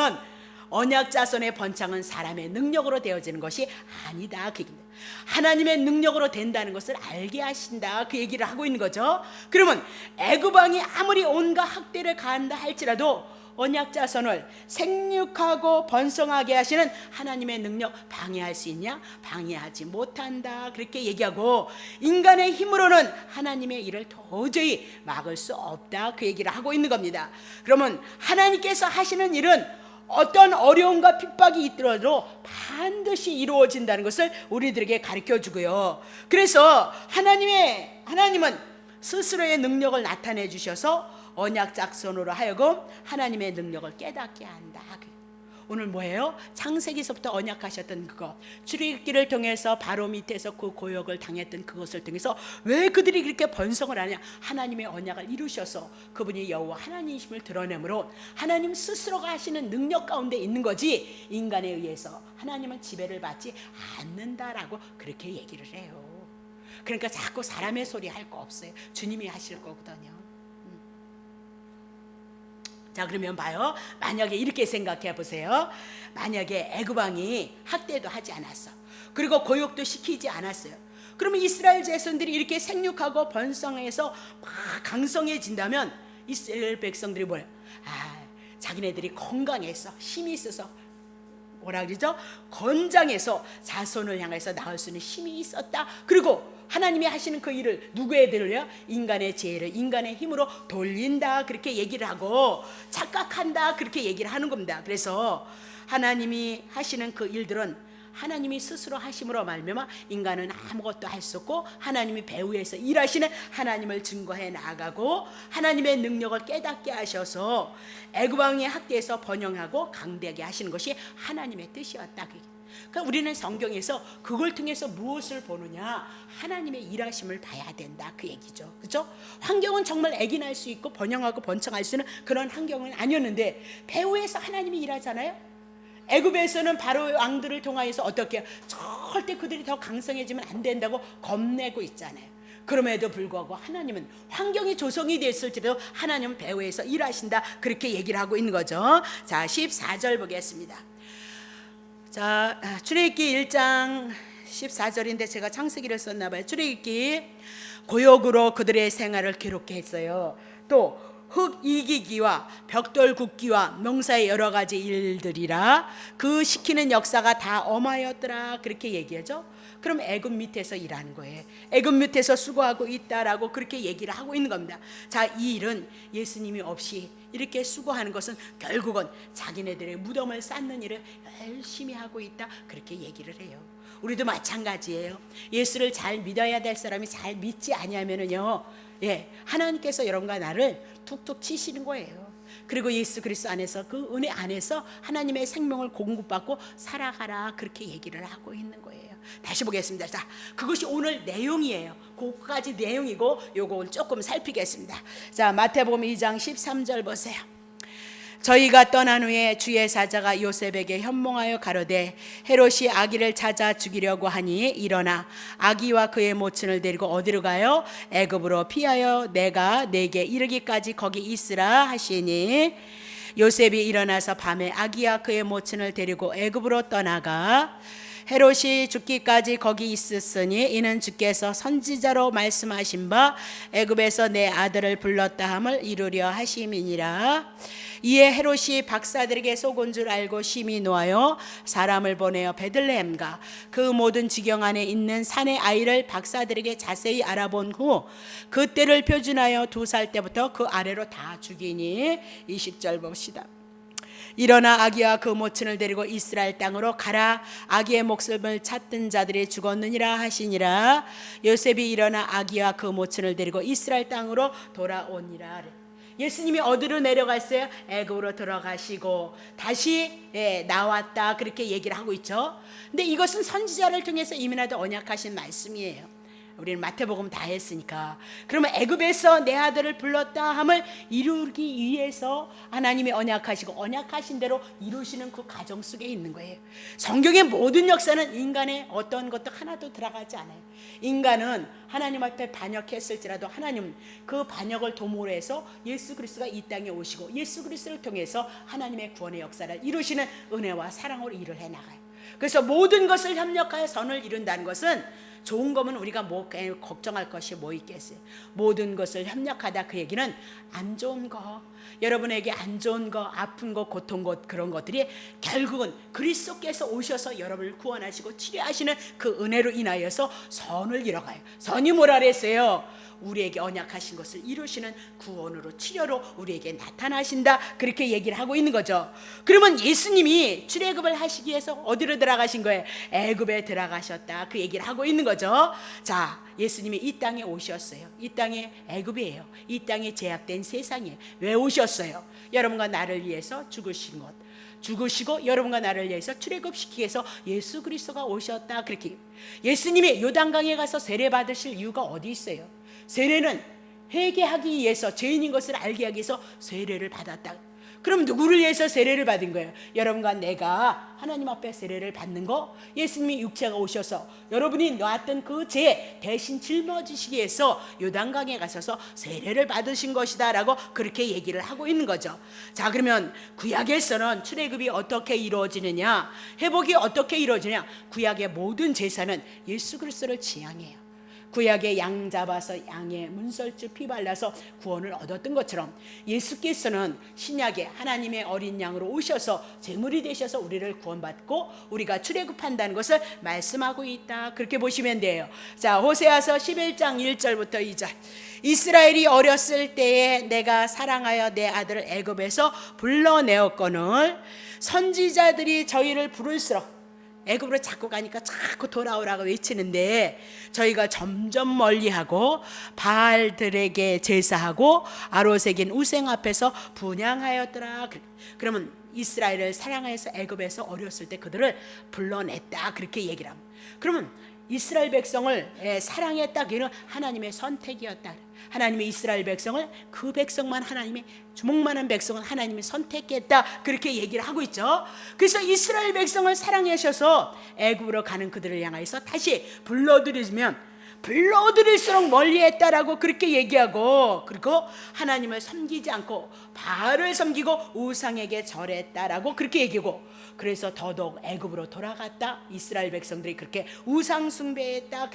언약 자손의 번창은 사람의 능력으로 되어지는 것이 아니다. 그 얘기입니다. 하나님의 능력으로 된다는 것을 알게 하신다. 그 얘기를 하고 있는 거죠. 그러면 애굽 왕이 아무리 온갖 학대를 가한다 할지라도 언약 자손을 생육하고 번성하게 하시는 하나님의 능력 방해할 수 있냐? 방해하지 못한다. 그렇게 얘기하고 인간의 힘으로는 하나님의 일을 도저히 막을 수 없다. 그 얘기를 하고 있는 겁니다. 그러면 하나님께서 하시는 일은 어떤 어려움과 핍박이 있더라도 반드시 이루어진다는 것을 우리들에게 가르쳐 주고요. 그래서 하나님은 스스로의 능력을 나타내 주셔서 언약 자손으로 하여금 하나님의 능력을 깨닫게 한다. 오늘 뭐예요? 창세기서부터 언약하셨던 그것, 출애굽기를 통해서 바로 밑에서 그 고역을 당했던 그것을 통해서 왜 그들이 그렇게 번성을 하냐? 하나님의 언약을 이루셔서 그분이 여호와 하나님이심을 드러내므로 하나님 스스로가 하시는 능력 가운데 있는 거지 인간에 의해서 하나님은 지배를 받지 않는다라고 그렇게 얘기를 해요. 그러니까 자꾸 사람의 소리 할 거 없어요. 주님이 하실 거거든요. 자, 그러면 봐요. 만약에 이렇게 생각해 보세요. 만약에 애굽 왕이 학대도 하지 않았어. 그리고 고역도 시키지 않았어요. 그러면 이스라엘 자손들이 이렇게 생육하고 번성해서 막 강성해진다면 이스라엘 백성들이 뭐예요? 자기네들이 건강해서 힘이 있어서 뭐라 그러죠? 건장해서 자손을 향해서 낳을 수 있는 힘이 있었다. 그리고 하나님이 하시는 그 일을 누구에 들려요? 인간의 지혜를 인간의 힘으로 돌린다. 그렇게 얘기를 하고 착각한다. 그렇게 얘기를 하는 겁니다. 그래서 하나님이 하시는 그 일들은 하나님이 스스로 하심으로 말미암아 인간은 아무것도 할 수 없고 하나님이 배후에서 일하시는 하나님을 증거해 나가고 하나님의 능력을 깨닫게 하셔서 애굽 왕의 학대에서 번영하고 강대하게 하시는 것이 하나님의 뜻이었다. 그러니까 우리는 성경에서 그걸 통해서 무엇을 보느냐? 하나님의 일하심을 봐야 된다. 그 얘기죠. 그렇죠? 환경은 정말 애기 날 수 있고 번영하고 번창할 수 있는 그런 환경은 아니었는데 배후에서 하나님이 일하잖아요. 애굽에서는 바로 왕들을 통하여서 어떻게 절대 그들이 더 강성해지면 안 된다고 겁내고 있잖아요. 그럼에도 불구하고 하나님은 환경이 조성이 됐을지라도 하나님은 배후에서 일하신다. 그렇게 얘기를 하고 있는 거죠. 자, 14절 보겠습니다. 자, 출애굽기 1장 14절인데 제가 창세기를 썼나 봐요. 출애굽기 고역으로 그들의 생활을 기록했어요. 또 흙 이기기와 벽돌 굽기와 농사의 여러 가지 일들이라 그 시키는 역사가 다 엄하였더라. 그렇게 얘기하죠. 그럼 애굽 밑에서 일하는 거예요. 애굽 밑에서 수고하고 있다라고 그렇게 얘기를 하고 있는 겁니다. 자, 이 일은 예수님이 없이 이렇게 수고하는 것은 결국은 자기네들의 무덤을 쌓는 일을 열심히 하고 있다. 그렇게 얘기를 해요. 우리도 마찬가지예요. 예수를 잘 믿어야 될 사람이 잘 믿지 아니하면은요, 하나님께서 여러분과 나를 툭툭 치시는 거예요. 그리고 예수 그리스도 안에서 그 은혜 안에서 하나님의 생명을 공급받고 살아가라. 그렇게 얘기를 하고 있는 거예요. 다시 보겠습니다. 자, 그것이 오늘 내용이에요. 그까지 내용이고 요걸 조금 살피겠습니다. 자, 마태복음 2장 13절 보세요. 저희가 떠난 후에 주의 사자가 요셉에게 현몽하여 가로되 헤롯이 아기를 찾아 죽이려고 하니 일어나 아기와 그의 모친을 데리고 어디로 가요? 애굽으로 피하여 내가 내게 이르기까지 거기 있으라 하시니 요셉이 일어나서 밤에 아기와 그의 모친을 데리고 애굽으로 떠나가 헤롯이 죽기까지 거기 있었으니 이는 주께서 선지자로 말씀하신 바 애굽에서 내 아들을 불렀다 함을 이루려 하심이니라. 이에 헤롯이 박사들에게 속은 줄 알고 심히 노하여 사람을 보내어 베들레헴과 그 모든 지경 안에 있는 산의 아이를 박사들에게 자세히 알아본 후 그때를 표준하여 2살 때부터 그 아래로 다 죽이니. 20절 봅시다. 일어나 아기와 그 모친을 데리고 이스라엘 땅으로 가라. 아기의 목숨을 찾던 자들이 죽었느니라 하시니라. 요셉이 일어나 아기와 그 모친을 데리고 이스라엘 땅으로 돌아오니라. 예수님이 어디로 내려갔어요? 애굽으로 들어가시고 다시 나왔다, 그렇게 얘기를 하고 있죠. 근데 이것은 선지자를 통해서 이민하도 언약하신 말씀이에요. 우리는 마태복음 다 했으니까. 그러면 애굽에서 내 아들을 불렀다 함을 이루기 위해서 하나님이 언약하신 대로 이루시는 그 과정 속에 있는 거예요. 성경의 모든 역사는 인간의 어떤 것도 하나도 들어가지 않아요. 인간은 하나님 앞에 반역했을지라도 하나님 그 반역을 도모로 해서 예수 그리스도가 이 땅에 오시고 예수 그리스도를 통해서 하나님의 구원의 역사를 이루시는 은혜와 사랑으로 일을 해나가요. 그래서 모든 것을 협력하여 선을 이룬다는 것은 좋은 거면 우리가 뭐 걱정할 것이 뭐 있겠어요. 모든 것을 협력하다, 그 얘기는 안 좋은 거, 여러분에게 안 좋은 거, 아픈 거, 고통 것, 그런 것들이 결국은 그리스도께서 오셔서 여러분을 구원하시고 치료하시는 그 은혜로 인하여서 선을 이뤄가요. 선이 뭐라 그랬어요? 우리에게 언약하신 것을 이루시는 구원으로, 치료로 우리에게 나타나신다, 그렇게 얘기를 하고 있는 거죠. 그러면 예수님이 출애굽을 하시기 위해서 어디로 들어가신 거예요? 애굽에 들어가셨다, 그 얘기를 하고 있는 거죠. 자, 예수님이 이 땅에 오셨어요. 이 땅에 애굽이에요. 이 땅에 제약된 세상이에요. 왜 오셨어요? 여러분과 나를 위해서 죽으신 것, 죽으시고 여러분과 나를 위해서 출애굽시키기 위해서 예수 그리스도가 오셨다, 그렇게. 예수님이 요단강에 가서 세례 받으실 이유가 어디 있어요? 세례는 회개하기 위해서, 죄인인 것을 알게 하기 위해서 세례를 받았다. 그럼 누구를 위해서 세례를 받은 거예요? 여러분과 내가 하나님 앞에 세례를 받는 거, 예수님이 육체가 오셔서 여러분이 놓았던 그 죄 대신 짊어지시기 위해서 요단강에 가셔서 세례를 받으신 것이다 라고 그렇게 얘기를 하고 있는 거죠. 자, 그러면 구약에서는 출애굽이 어떻게 이루어지느냐, 회복이 어떻게 이루어지냐, 구약의 모든 제사는 예수 그리스도를 지향해요. 구약의 양 잡아서 양의 문설주 피 발라서 구원을 얻었던 것처럼 예수께서는 신약의 하나님의 어린 양으로 오셔서 제물이 되셔서 우리를 구원받고 우리가 출애굽한다는 것을 말씀하고 있다, 그렇게 보시면 돼요. 자, 호세아서 11장 1절부터 2절. 이스라엘이 어렸을 때에 내가 사랑하여 내 아들을 애굽에서 불러내었거늘 선지자들이 저희를 부를수록, 애굽으로 자꾸 가니까 자꾸 돌아오라고 외치는데 저희가 점점 멀리하고 바알들에게 제사하고 아로새긴 우생 앞에서 분향하였더라. 그러면 이스라엘을 사랑해서 애굽에서 어렸을 때 그들을 불러냈다, 그렇게 얘기를 합니다. 그러면 이스라엘 백성을 사랑했다, 그는 하나님의 선택이었다. 하나님의 이스라엘 백성을, 그 백성만, 하나님의 주먹만한 백성을 하나님이 선택했다, 그렇게 얘기를 하고 있죠. 그래서 이스라엘 백성을 사랑하셔서 애굽으로 가는 그들을 향해서 다시 불러들이면 불러들일수록 멀리했다라고 그렇게 얘기하고, 그리고 하나님을 섬기지 않고 바알을 섬기고 우상에게 절했다라고 그렇게 얘기하고, 그래서 더더욱 애굽으로 돌아갔다, 이스라엘 백성들이 그렇게 우상 숭배했다.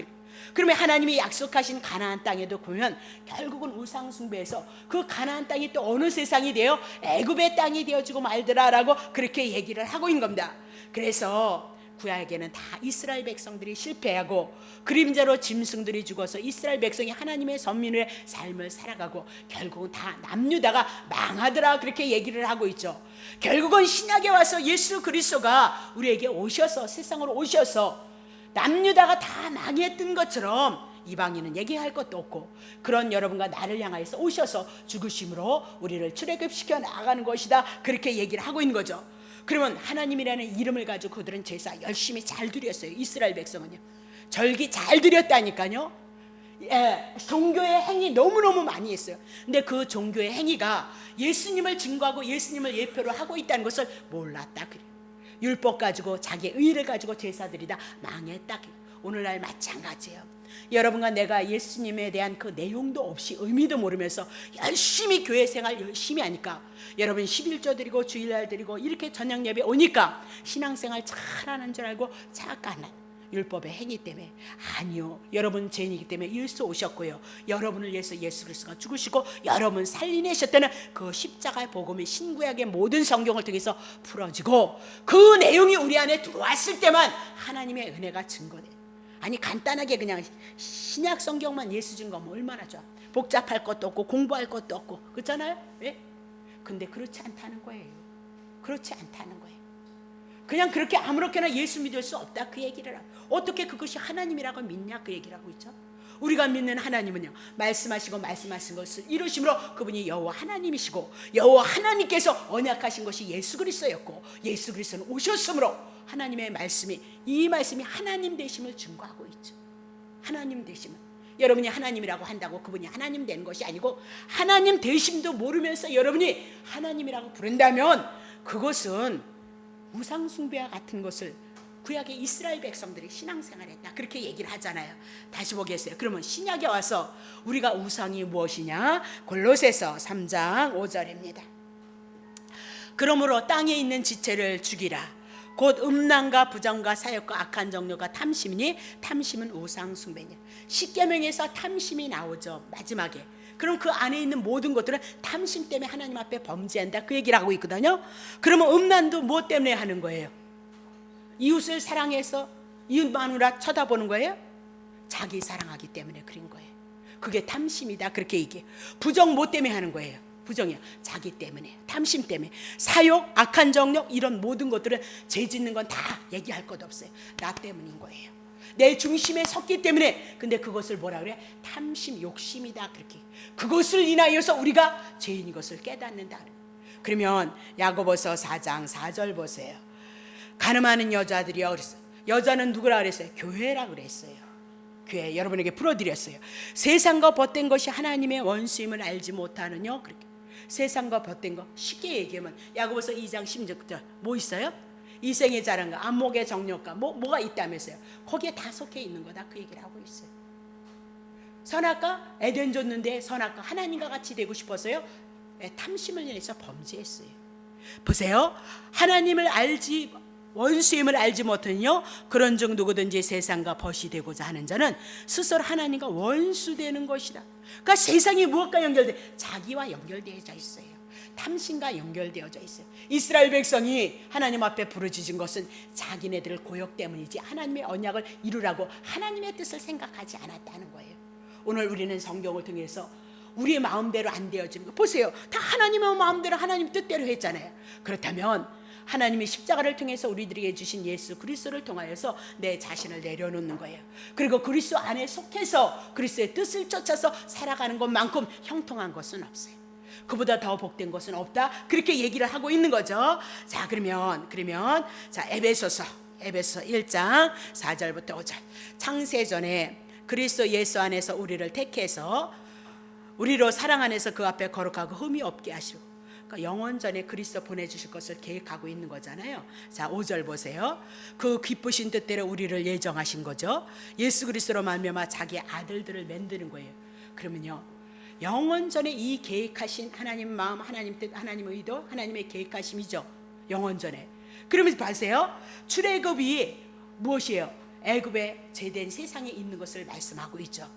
그러면 하나님이 약속하신 가나안 땅에도 보면 결국은 우상 숭배해서 그 가나안 땅이 또 어느 세상이 되어 애굽의 땅이 되어지고 말더라라고 그렇게 얘기를 하고 있는 겁니다. 그래서 구약에는 다 이스라엘 백성들이 실패하고 그림자로 짐승들이 죽어서 이스라엘 백성이 하나님의 선민의 삶을 살아가고 결국은 다 남유다가 망하더라, 그렇게 얘기를 하고 있죠. 결국은 신약에 와서 예수 그리스도가 우리에게 오셔서, 세상으로 오셔서 남유다가 다 망했던 것처럼 이방인은 얘기할 것도 없고 그런 여러분과 나를 향하여서 오셔서 죽으심으로 우리를 출애굽시켜 나가는 것이다, 그렇게 얘기를 하고 있는 거죠. 그러면 하나님이라는 이름을 가지고 그들은 제사 열심히 잘 드렸어요. 이스라엘 백성은요, 절기 잘 드렸다니까요. 종교의 행위 너무너무 많이 했어요. 근데 그 종교의 행위가 예수님을 증거하고 예수님을 예표로 하고 있다는 것을 몰랐다, 그래요. 율법 가지고, 자기의 의를 가지고 제사드리다 망했다. 오늘날 마찬가지예요. 여러분과 내가 예수님에 대한 그 내용도 없이 의미도 모르면서 열심히 교회 생활 열심히 하니까, 여러분 11조 드리고 주일날 드리고 이렇게 저녁 예배 오니까 신앙생활 잘하는 줄 알고 잠깐 율법의 행위 때문에, 아니요, 여러분 죄인이기 때문에 예수 오셨고요, 여러분을 위해서 예수 그리스도가 죽으시고 여러분 살리내셨다는 그 십자가의 복음이 신구약의 모든 성경을 통해서 풀어지고 그 내용이 우리 안에 들어왔을 때만 하나님의 은혜가 증거돼요. 아니 간단하게 그냥 신약 성경만 예수 증거하면 얼마나 좋아. 복잡할 것도 없고 공부할 것도 없고, 그렇잖아요. 왜? 근데 그렇지 않다는 거예요. 그렇지 않다는 거예요. 그냥 그렇게 아무렇게나 예수 믿을 수 없다 그 얘기를 하고, 어떻게 그것이 하나님이라고 믿냐 그 얘기를 하고 있죠. 우리가 믿는 하나님은요, 말씀하시고 말씀하신 것을 이루심으로 그분이 여호와 하나님이시고, 여호와 하나님께서 언약하신 것이 예수 그리스도였고, 예수 그리스도는 오셨으므로 하나님의 말씀이, 이 말씀이 하나님 되심을 증거하고 있죠. 하나님 되심을, 여러분이 하나님이라고 한다고 그분이 하나님 되는 것이 아니고, 하나님 되심도 모르면서 여러분이 하나님이라고 부른다면 그것은 우상 숭배와 같은 것을 구약의 이스라엘 백성들이 신앙생활했다 그렇게 얘기를 하잖아요. 다시 보겠어요. 그러면 신약에 와서 우리가 우상이 무엇이냐? 골로새서 3장 5절입니다. 그러므로 땅에 있는 지체를 죽이라. 곧 음란과 부정과 사욕과 악한 정욕과 탐심이니 탐심은 우상 숭배냐. 십계명에서 탐심이 나오죠, 마지막에. 그럼 그 안에 있는 모든 것들은 탐심 때문에 하나님 앞에 범죄한다 그 얘기를 하고 있거든요. 그러면 음란도 무엇 때문에 하는 거예요? 이웃을 사랑해서 이웃 마누라 쳐다보는 거예요? 자기 사랑하기 때문에 그런 거예요. 그게 탐심이다 그렇게 얘기해요. 부정 뭐 때문에 하는 거예요? 부정이요, 자기 때문에, 탐심 때문에. 사욕, 악한 정욕, 이런 모든 것들은 죄 짓는 건 다 얘기할 것 없어요. 나 때문인 거예요. 내 중심에 섰기 때문에. 근데 그것을 뭐라 그래? 탐심, 욕심이다 그렇게. 그것을 인하여서 우리가 죄인 것을 깨닫는다. 그러면 야고보서 4장 4절 보세요. 가늠하는 여자들이여 그랬어요. 여자는 누구라 그랬어요? 교회라 그랬어요. 교회, 여러분에게 풀어드렸어요. 세상과 벗된 것이 하나님의 원수임을 알지 못하느냐 그렇게. 세상과 벗된 거 쉽게 얘기하면 야고보서 2장 16절 뭐 있어요? 이생의 자랑과 안목의 정욕과 뭐가 있다면서요. 거기에 다 속해 있는 거다 그 얘기를 하고 있어요. 선악과 에덴 줬는데 선악과 하나님과 같이 되고 싶어서요, 탐심을 인해서 범죄했어요. 보세요. 하나님을 알지, 원수임을 알지 못하느뇨 그런즉 누구든지 세상과 벗이 되고자 하는 자는 스스로 하나님과 원수되는 것이다. 그러니까 세상이 무엇과 연결돼? 자기와 연결되어져 있어요. 탐심과 연결되어져 있어요. 이스라엘 백성이 하나님 앞에 부르짖은 것은 자기네들 고역 때문이지 하나님의 언약을 이루라고 하나님의 뜻을 생각하지 않았다는 거예요. 오늘 우리는 성경을 통해서 우리의 마음대로 안 되어지는 거 보세요. 다 하나님의 마음대로 하나님 뜻대로 했잖아요. 그렇다면 하나님이 십자가를 통해서 우리들에게 주신 예수 그리스도를 통하여서 내 자신을 내려놓는 거예요. 그리고 그리스도 안에 속해서 그리스도의 뜻을 쫓아서 살아가는 것만큼 형통한 것은 없어요. 그보다 더 복된 것은 없다 그렇게 얘기를 하고 있는 거죠. 자, 그러면 자, 에베소서 1장 4절부터 5절. 창세전에 그리스도 예수 안에서 우리를 택해서 우리로 사랑 안에서 그 앞에 거룩하고 흠이 없게 하시고, 그러니까 영원전에 그리스도 보내주실 것을 계획하고 있는 거잖아요. 자, 5절 보세요. 그 기쁘신 뜻대로 우리를 예정하신 거죠. 예수 그리스도로 말미암아 자기 아들들을 만드는 거예요. 그러면요, 영원전에 이 계획하신 하나님 마음, 하나님 뜻, 하나님 의도, 하나님의 계획하심이죠. 영원전에. 그러면 보세요. 출애굽이 무엇이에요? 애굽에 제된 세상에 있는 것을 말씀하고 있죠.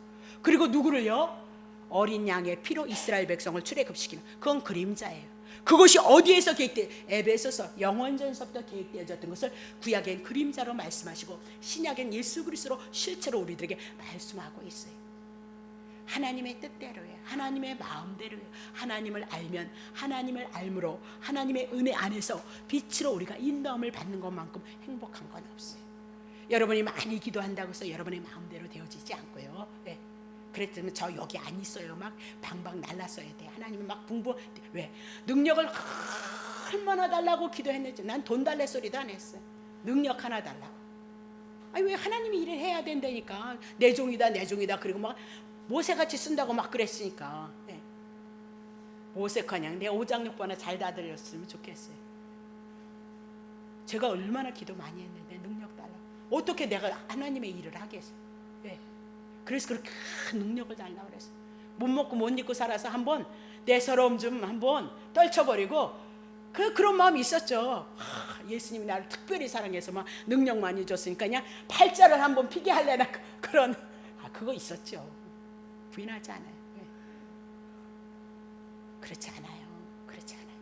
그리고 누구를요? 어린 양의 피로 이스라엘 백성을 출애굽시키는, 그건 그림자예요. 그것이 어디에서 계획돼? 에베소서 영원전서부터 계획되어졌던 것을 구약엔 그림자로 말씀하시고 신약엔 예수 그리스도로 실제로 우리들에게 말씀하고 있어요. 하나님의 뜻대로예요. 하나님의 마음대로예요. 하나님을 알면 하나님을 알므로 하나님의 은혜 안에서 빛으로 우리가 인도함을 받는 것만큼 행복한 건 없어요. 여러분이 많이 기도한다고 해서 여러분의 마음대로 되어지지 않고요. 네. 그랬더니 저 여기 안 있어요. 막 방방 날랐어야 돼. 하나님이 막 왜? 능력을 얼마나 달라고 기도했는지. 난 돈 달래 소리도 안 했어요. 능력 하나 달라고. 아니 왜 하나님이 일을 해야 된다니까. 내 종이다 내 종이다. 그리고 막 모세같이 쓴다고 막 그랬으니까. 네. 모세커녕 내 5장 6번에 잘 다들렸으면 좋겠어요. 제가 얼마나 기도 많이 했는데 능력 달라고. 어떻게 내가 하나님의 일을 하겠어요. 네. 그래서 그렇게 큰 능력을 달라고 그랬어요. 못 먹고 못 입고 살아서 한번 내 서러움 좀 한번 떨쳐버리고 그런 마음이 있었죠. 예수님이 나를 특별히 사랑해서 막 능력 많이 줬으니까 그냥 팔자를 한번 피게 하려나 그런 그거 있었죠. 부인하지 않아요. 네. 그렇지 않아요. 그렇지 않아요.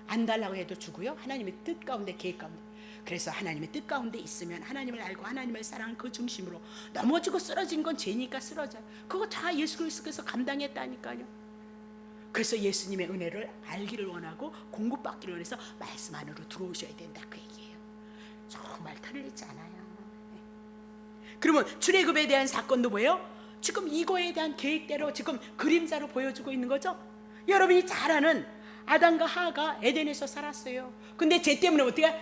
안 달라고 해도 주고요. 하나님의 뜻 가운데 계획 가운데. 그래서 하나님의 뜻 가운데 있으면 하나님을 알고 하나님을 사랑하는 그 중심으로 넘어지고 쓰러진 건 죄니까 쓰러져요. 그거 다 예수 그리스도께서 감당했다니까요. 그래서 예수님의 은혜를 알기를 원하고 공급받기를 원해서 말씀 안으로 들어오셔야 된다 그 얘기예요. 정말 틀리지 않아요. 그러면 출애굽에 대한 사건도 뭐예요? 지금 이거에 대한 계획대로 지금 그림자로 보여주고 있는 거죠. 여러분이 잘 아는 아담과 하와가 에덴에서 살았어요. 근데 죄 때문에 어떻게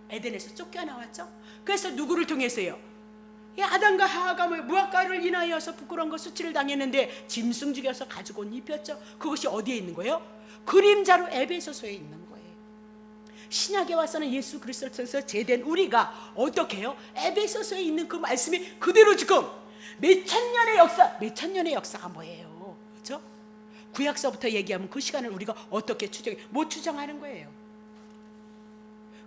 에덴에서 쫓겨나왔죠. 그래서 누구를 통해서요? 아담과 하와가 무화과를 인하여서 부끄러운 거 수치를 당했는데 짐승 죽여서 가지고 온 입혔죠. 그것이 어디에 있는 거예요? 그림자로 에베소서에 있는 거예요. 신약에 와서는 예수 그리스도를 통해서 제된 우리가 어떻게 해요? 에베소서에 있는 그 말씀이 그대로 지금 몇 천 년의 역사가 뭐예요? 그렇죠? 구약서부터 얘기하면 그 시간을 우리가 어떻게 못 추정하는 거예요.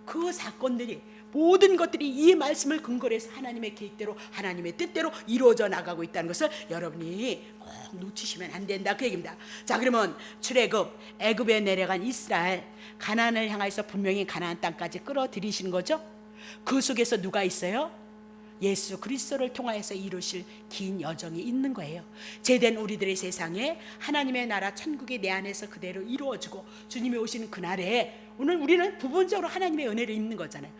그 사건들이 모든 것들이 이 말씀을 근거로 해서 하나님의 계획대로 하나님의 뜻대로 이루어져 나가고 있다는 것을 여러분이 꼭 놓치시면 안 된다 그 얘기입니다. 자, 그러면 출애굽, 애굽에 내려간 이스라엘, 가나안을 향해서 분명히 가나안 땅까지 끌어들이시는 거죠. 그 속에서 누가 있어요? 예수 그리스도를 통하여서 이루실 긴 여정이 있는 거예요. 제된 우리들의 세상에 하나님의 나라 천국이 내 안에서 그대로 이루어지고 주님이 오시는 그날에 오늘 우리는 부분적으로 하나님의 은혜를 입는 거잖아요.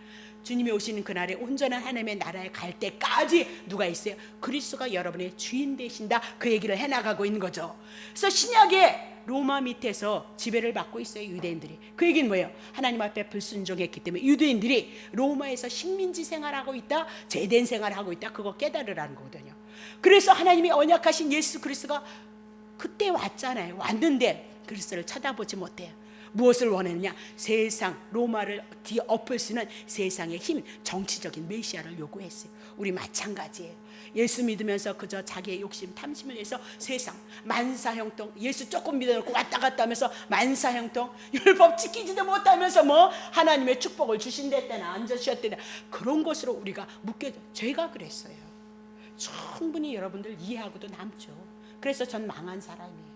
주님이 오시는 그날에 온전한 하나님의 나라에 갈 때까지 누가 있어요? 그리스도가 여러분의 주인 되신다 그 얘기를 해나가고 있는 거죠. 그래서 신약에 로마 밑에서 지배를 받고 있어요, 유대인들이. 그 얘기는 뭐예요? 하나님 앞에 불순종했기 때문에 유대인들이 로마에서 식민지 생활하고 있다, 제된 생활하고 있다, 그거 깨달으라는 거거든요. 그래서 하나님이 언약하신 예수 그리스도가 그때 왔잖아요. 왔는데 그리스도를 쳐다보지 못해요. 무엇을 원했느냐? 세상 로마를 뒤엎을 수 있는 세상의 힘, 정치적인 메시아를 요구했어요. 우리 마찬가지예요. 예수 믿으면서 그저 자기의 욕심 탐심을 위해서 세상 만사형통, 예수 조금 믿어놓고 왔다 갔다 하면서 만사형통, 율법 지키지도 못하면서 하나님의 축복을 주신댔대나 안 주셨대나 그런 것으로 우리가 묶여져. 제가 그랬어요. 충분히 여러분들 이해하고도 남죠. 그래서 전 망한 사람이에요.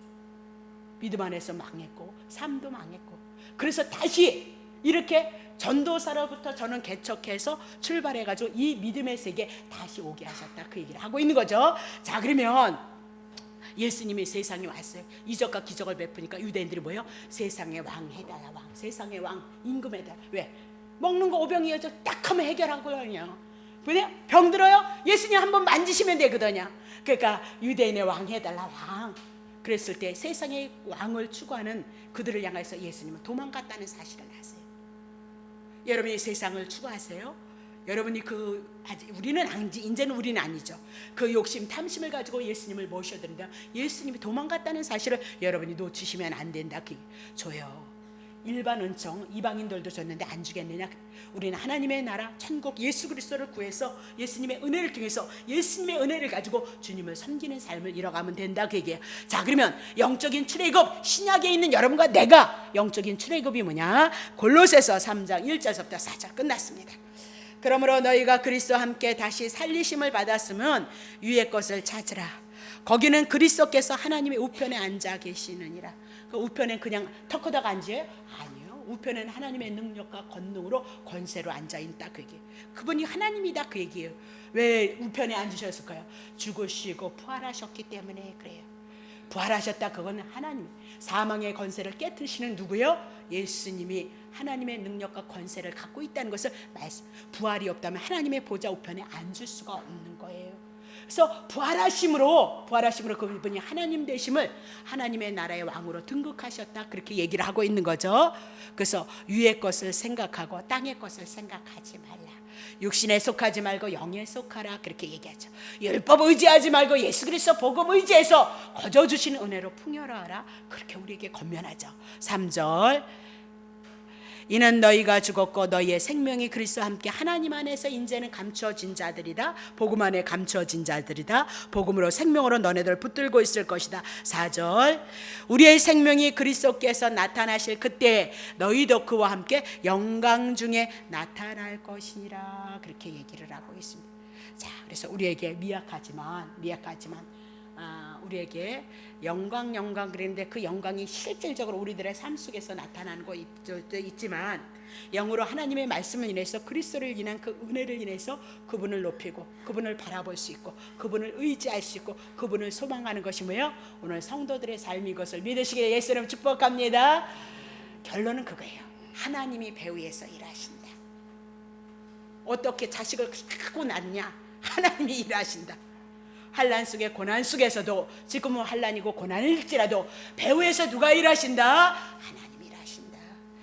믿음 안에서 망했고 삶도 망했고, 그래서 다시 이렇게 전도사로부터 저는 개척해서 출발해가지고 이 믿음의 세계에 다시 오게 하셨다 그 얘기를 하고 있는 거죠. 자, 그러면 예수님이 세상에 왔어요. 이적과 기적을 베푸니까 유대인들이 뭐예요? 세상의 왕 해달라, 왕, 세상의 왕 임금 해달라. 왜? 먹는 거 오병이어져 딱 하면 해결하거든요. 그냥 병 들어요? 예수님 한번 만지시면 되거든요. 그러니까 유대인의 왕 해달라, 왕. 그랬을 때 세상의 왕을 추구하는 그들을 향해서 예수님은 도망갔다는 사실을 아세요? 여러분이 세상을 추구하세요? 여러분이 우리는 아니지, 이제는 우리는 아니죠. 그 욕심 탐심을 가지고 예수님을 모셔드린다. 예수님이 도망갔다는 사실을 여러분이 놓치시면 안 된다. 줘요. 일반 은총 이방인들도 줬는데 안 주겠느냐? 우리는 하나님의 나라 천국 예수 그리스도를 구해서 예수님의 은혜를 통해서 예수님의 은혜를 가지고 주님을 섬기는 삶을 이뤄가면 된다 그 얘기예요. 자, 그러면 영적인 출애굽, 신약에 있는 여러분과 내가 영적인 출애굽이 뭐냐? 골로새서 3장 1절부터 4절 끝났습니다. 그러므로 너희가 그리스도와 함께 다시 살리심을 받았으면 위의 것을 찾으라. 거기는 그리스도께서 하나님의 우편에 앉아 계시느니라. 그 우편에 그냥 턱하다가 앉아요? 아니요. 우편에는 하나님의 능력과 권능으로 권세로 앉아있다 그 얘기예요. 그분이 하나님이다 그 얘기예요. 왜 우편에 앉으셨을까요? 죽으시고 부활하셨기 때문에 그래요. 부활하셨다, 그거는 하나님. 사망의 권세를 깨트리시는 누구요? 예수님이 하나님의 능력과 권세를 갖고 있다는 것을 말씀. 부활이 없다면 하나님의 보좌 우편에 앉을 수가 없는 거예요. 그래서 부활하심으로 그분이 하나님 되심을 하나님의 나라의 왕으로 등극하셨다 그렇게 얘기를 하고 있는 거죠. 그래서 위의 것을 생각하고 땅의 것을 생각하지 말라. 육신에 속하지 말고 영에 속하라 그렇게 얘기하죠. 율법 의지하지 말고 예수 그리스도 복음 의지해서 거저 주시는 은혜로 풍요로하라 그렇게 우리에게 권면하죠. 3절 이는 너희가 죽었고 너희의 생명이 그리스도와 함께 하나님 안에서 인제는 감추어진 자들이다. 복음 안에 감추어진 자들이다. 복음으로 생명으로 너네들 붙들고 있을 것이다. 4절 우리의 생명이 그리스도께서 나타나실 그때 너희도 그와 함께 영광 중에 나타날 것이라 그렇게 얘기를 하고 있습니다. 자, 그래서 우리에게 미약하지만 우리에게 영광 그랬는데 그 영광이 실질적으로 우리들의 삶 속에서 나타나는 거 있지만 영으로 하나님의 말씀을 인해서 그리스도를 인한 그 은혜를 인해서 그분을 높이고 그분을 바라볼 수 있고 그분을 의지할 수 있고 그분을 소망하는 것이 뭐예요? 오늘 성도들의 삶이 것을 믿으시기를 예수님 축복합니다. 결론은 그거예요. 하나님이 배후에서 일하신다. 어떻게 자식을 갖고 낳냐? 하나님이 일하신다. 환난 속에 고난 속에서도 지금은 환난이고 고난일지라도 배후에서 누가 일하신다? 하나님이 일하신다.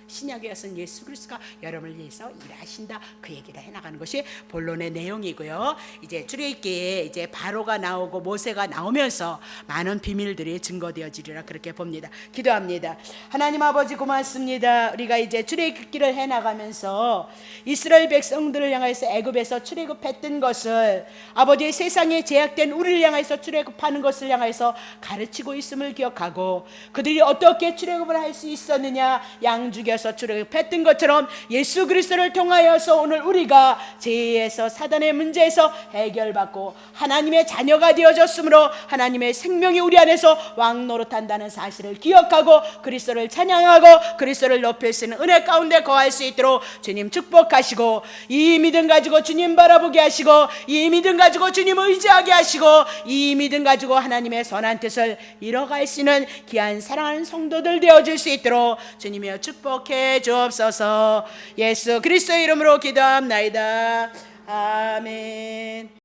신약에 와서는 예수 그리스도가 여러분을 위해서 일하신다. 그 얘기를 해나가는 것이 본론의 내용이고요. 이제 출애굽기에 이제 바로가 나오고 모세가 나오면서 많은 비밀들이 증거되어지리라 그렇게 봅니다. 기도합니다. 하나님 아버지 고맙습니다. 우리가 이제 출애굽기를 해나가면서 이스라엘 백성들을 향해서 애굽에서 출애굽했던 것을 아버지의 세상에 제약된 우리를 향해서 출애굽하는 것을 향해서 가르치고 있음을 기억하고 그들이 어떻게 출애굽을 할 수 있었느냐 양 죽여서 출애굽했던 것처럼 예수 그리스도를 통하여서 오늘 우리가 죄에서 사단의 문제에서 해결받고 하나님의 자녀가 되어졌으므로 하나님의 생명이 우리 안에서 왕노릇한다는 사실을 기억하고 그리스도를 찬양하고 그리스도를 높일 수 있는 은혜 가운데 거할 수 있도록 주님 축복하시고 이 믿음 가지고 주님 바라보게 하시고 이 믿음 가지고 주님 의지하게 하시고 이 믿음 가지고 하나님의 선한 뜻을 이뤄갈 수 있는 귀한 사랑하는 성도들 되어줄 수 있도록 주님이여 축복해 주옵소서. 예수 그리스도의 이름으로 기도합나이다. 아멘.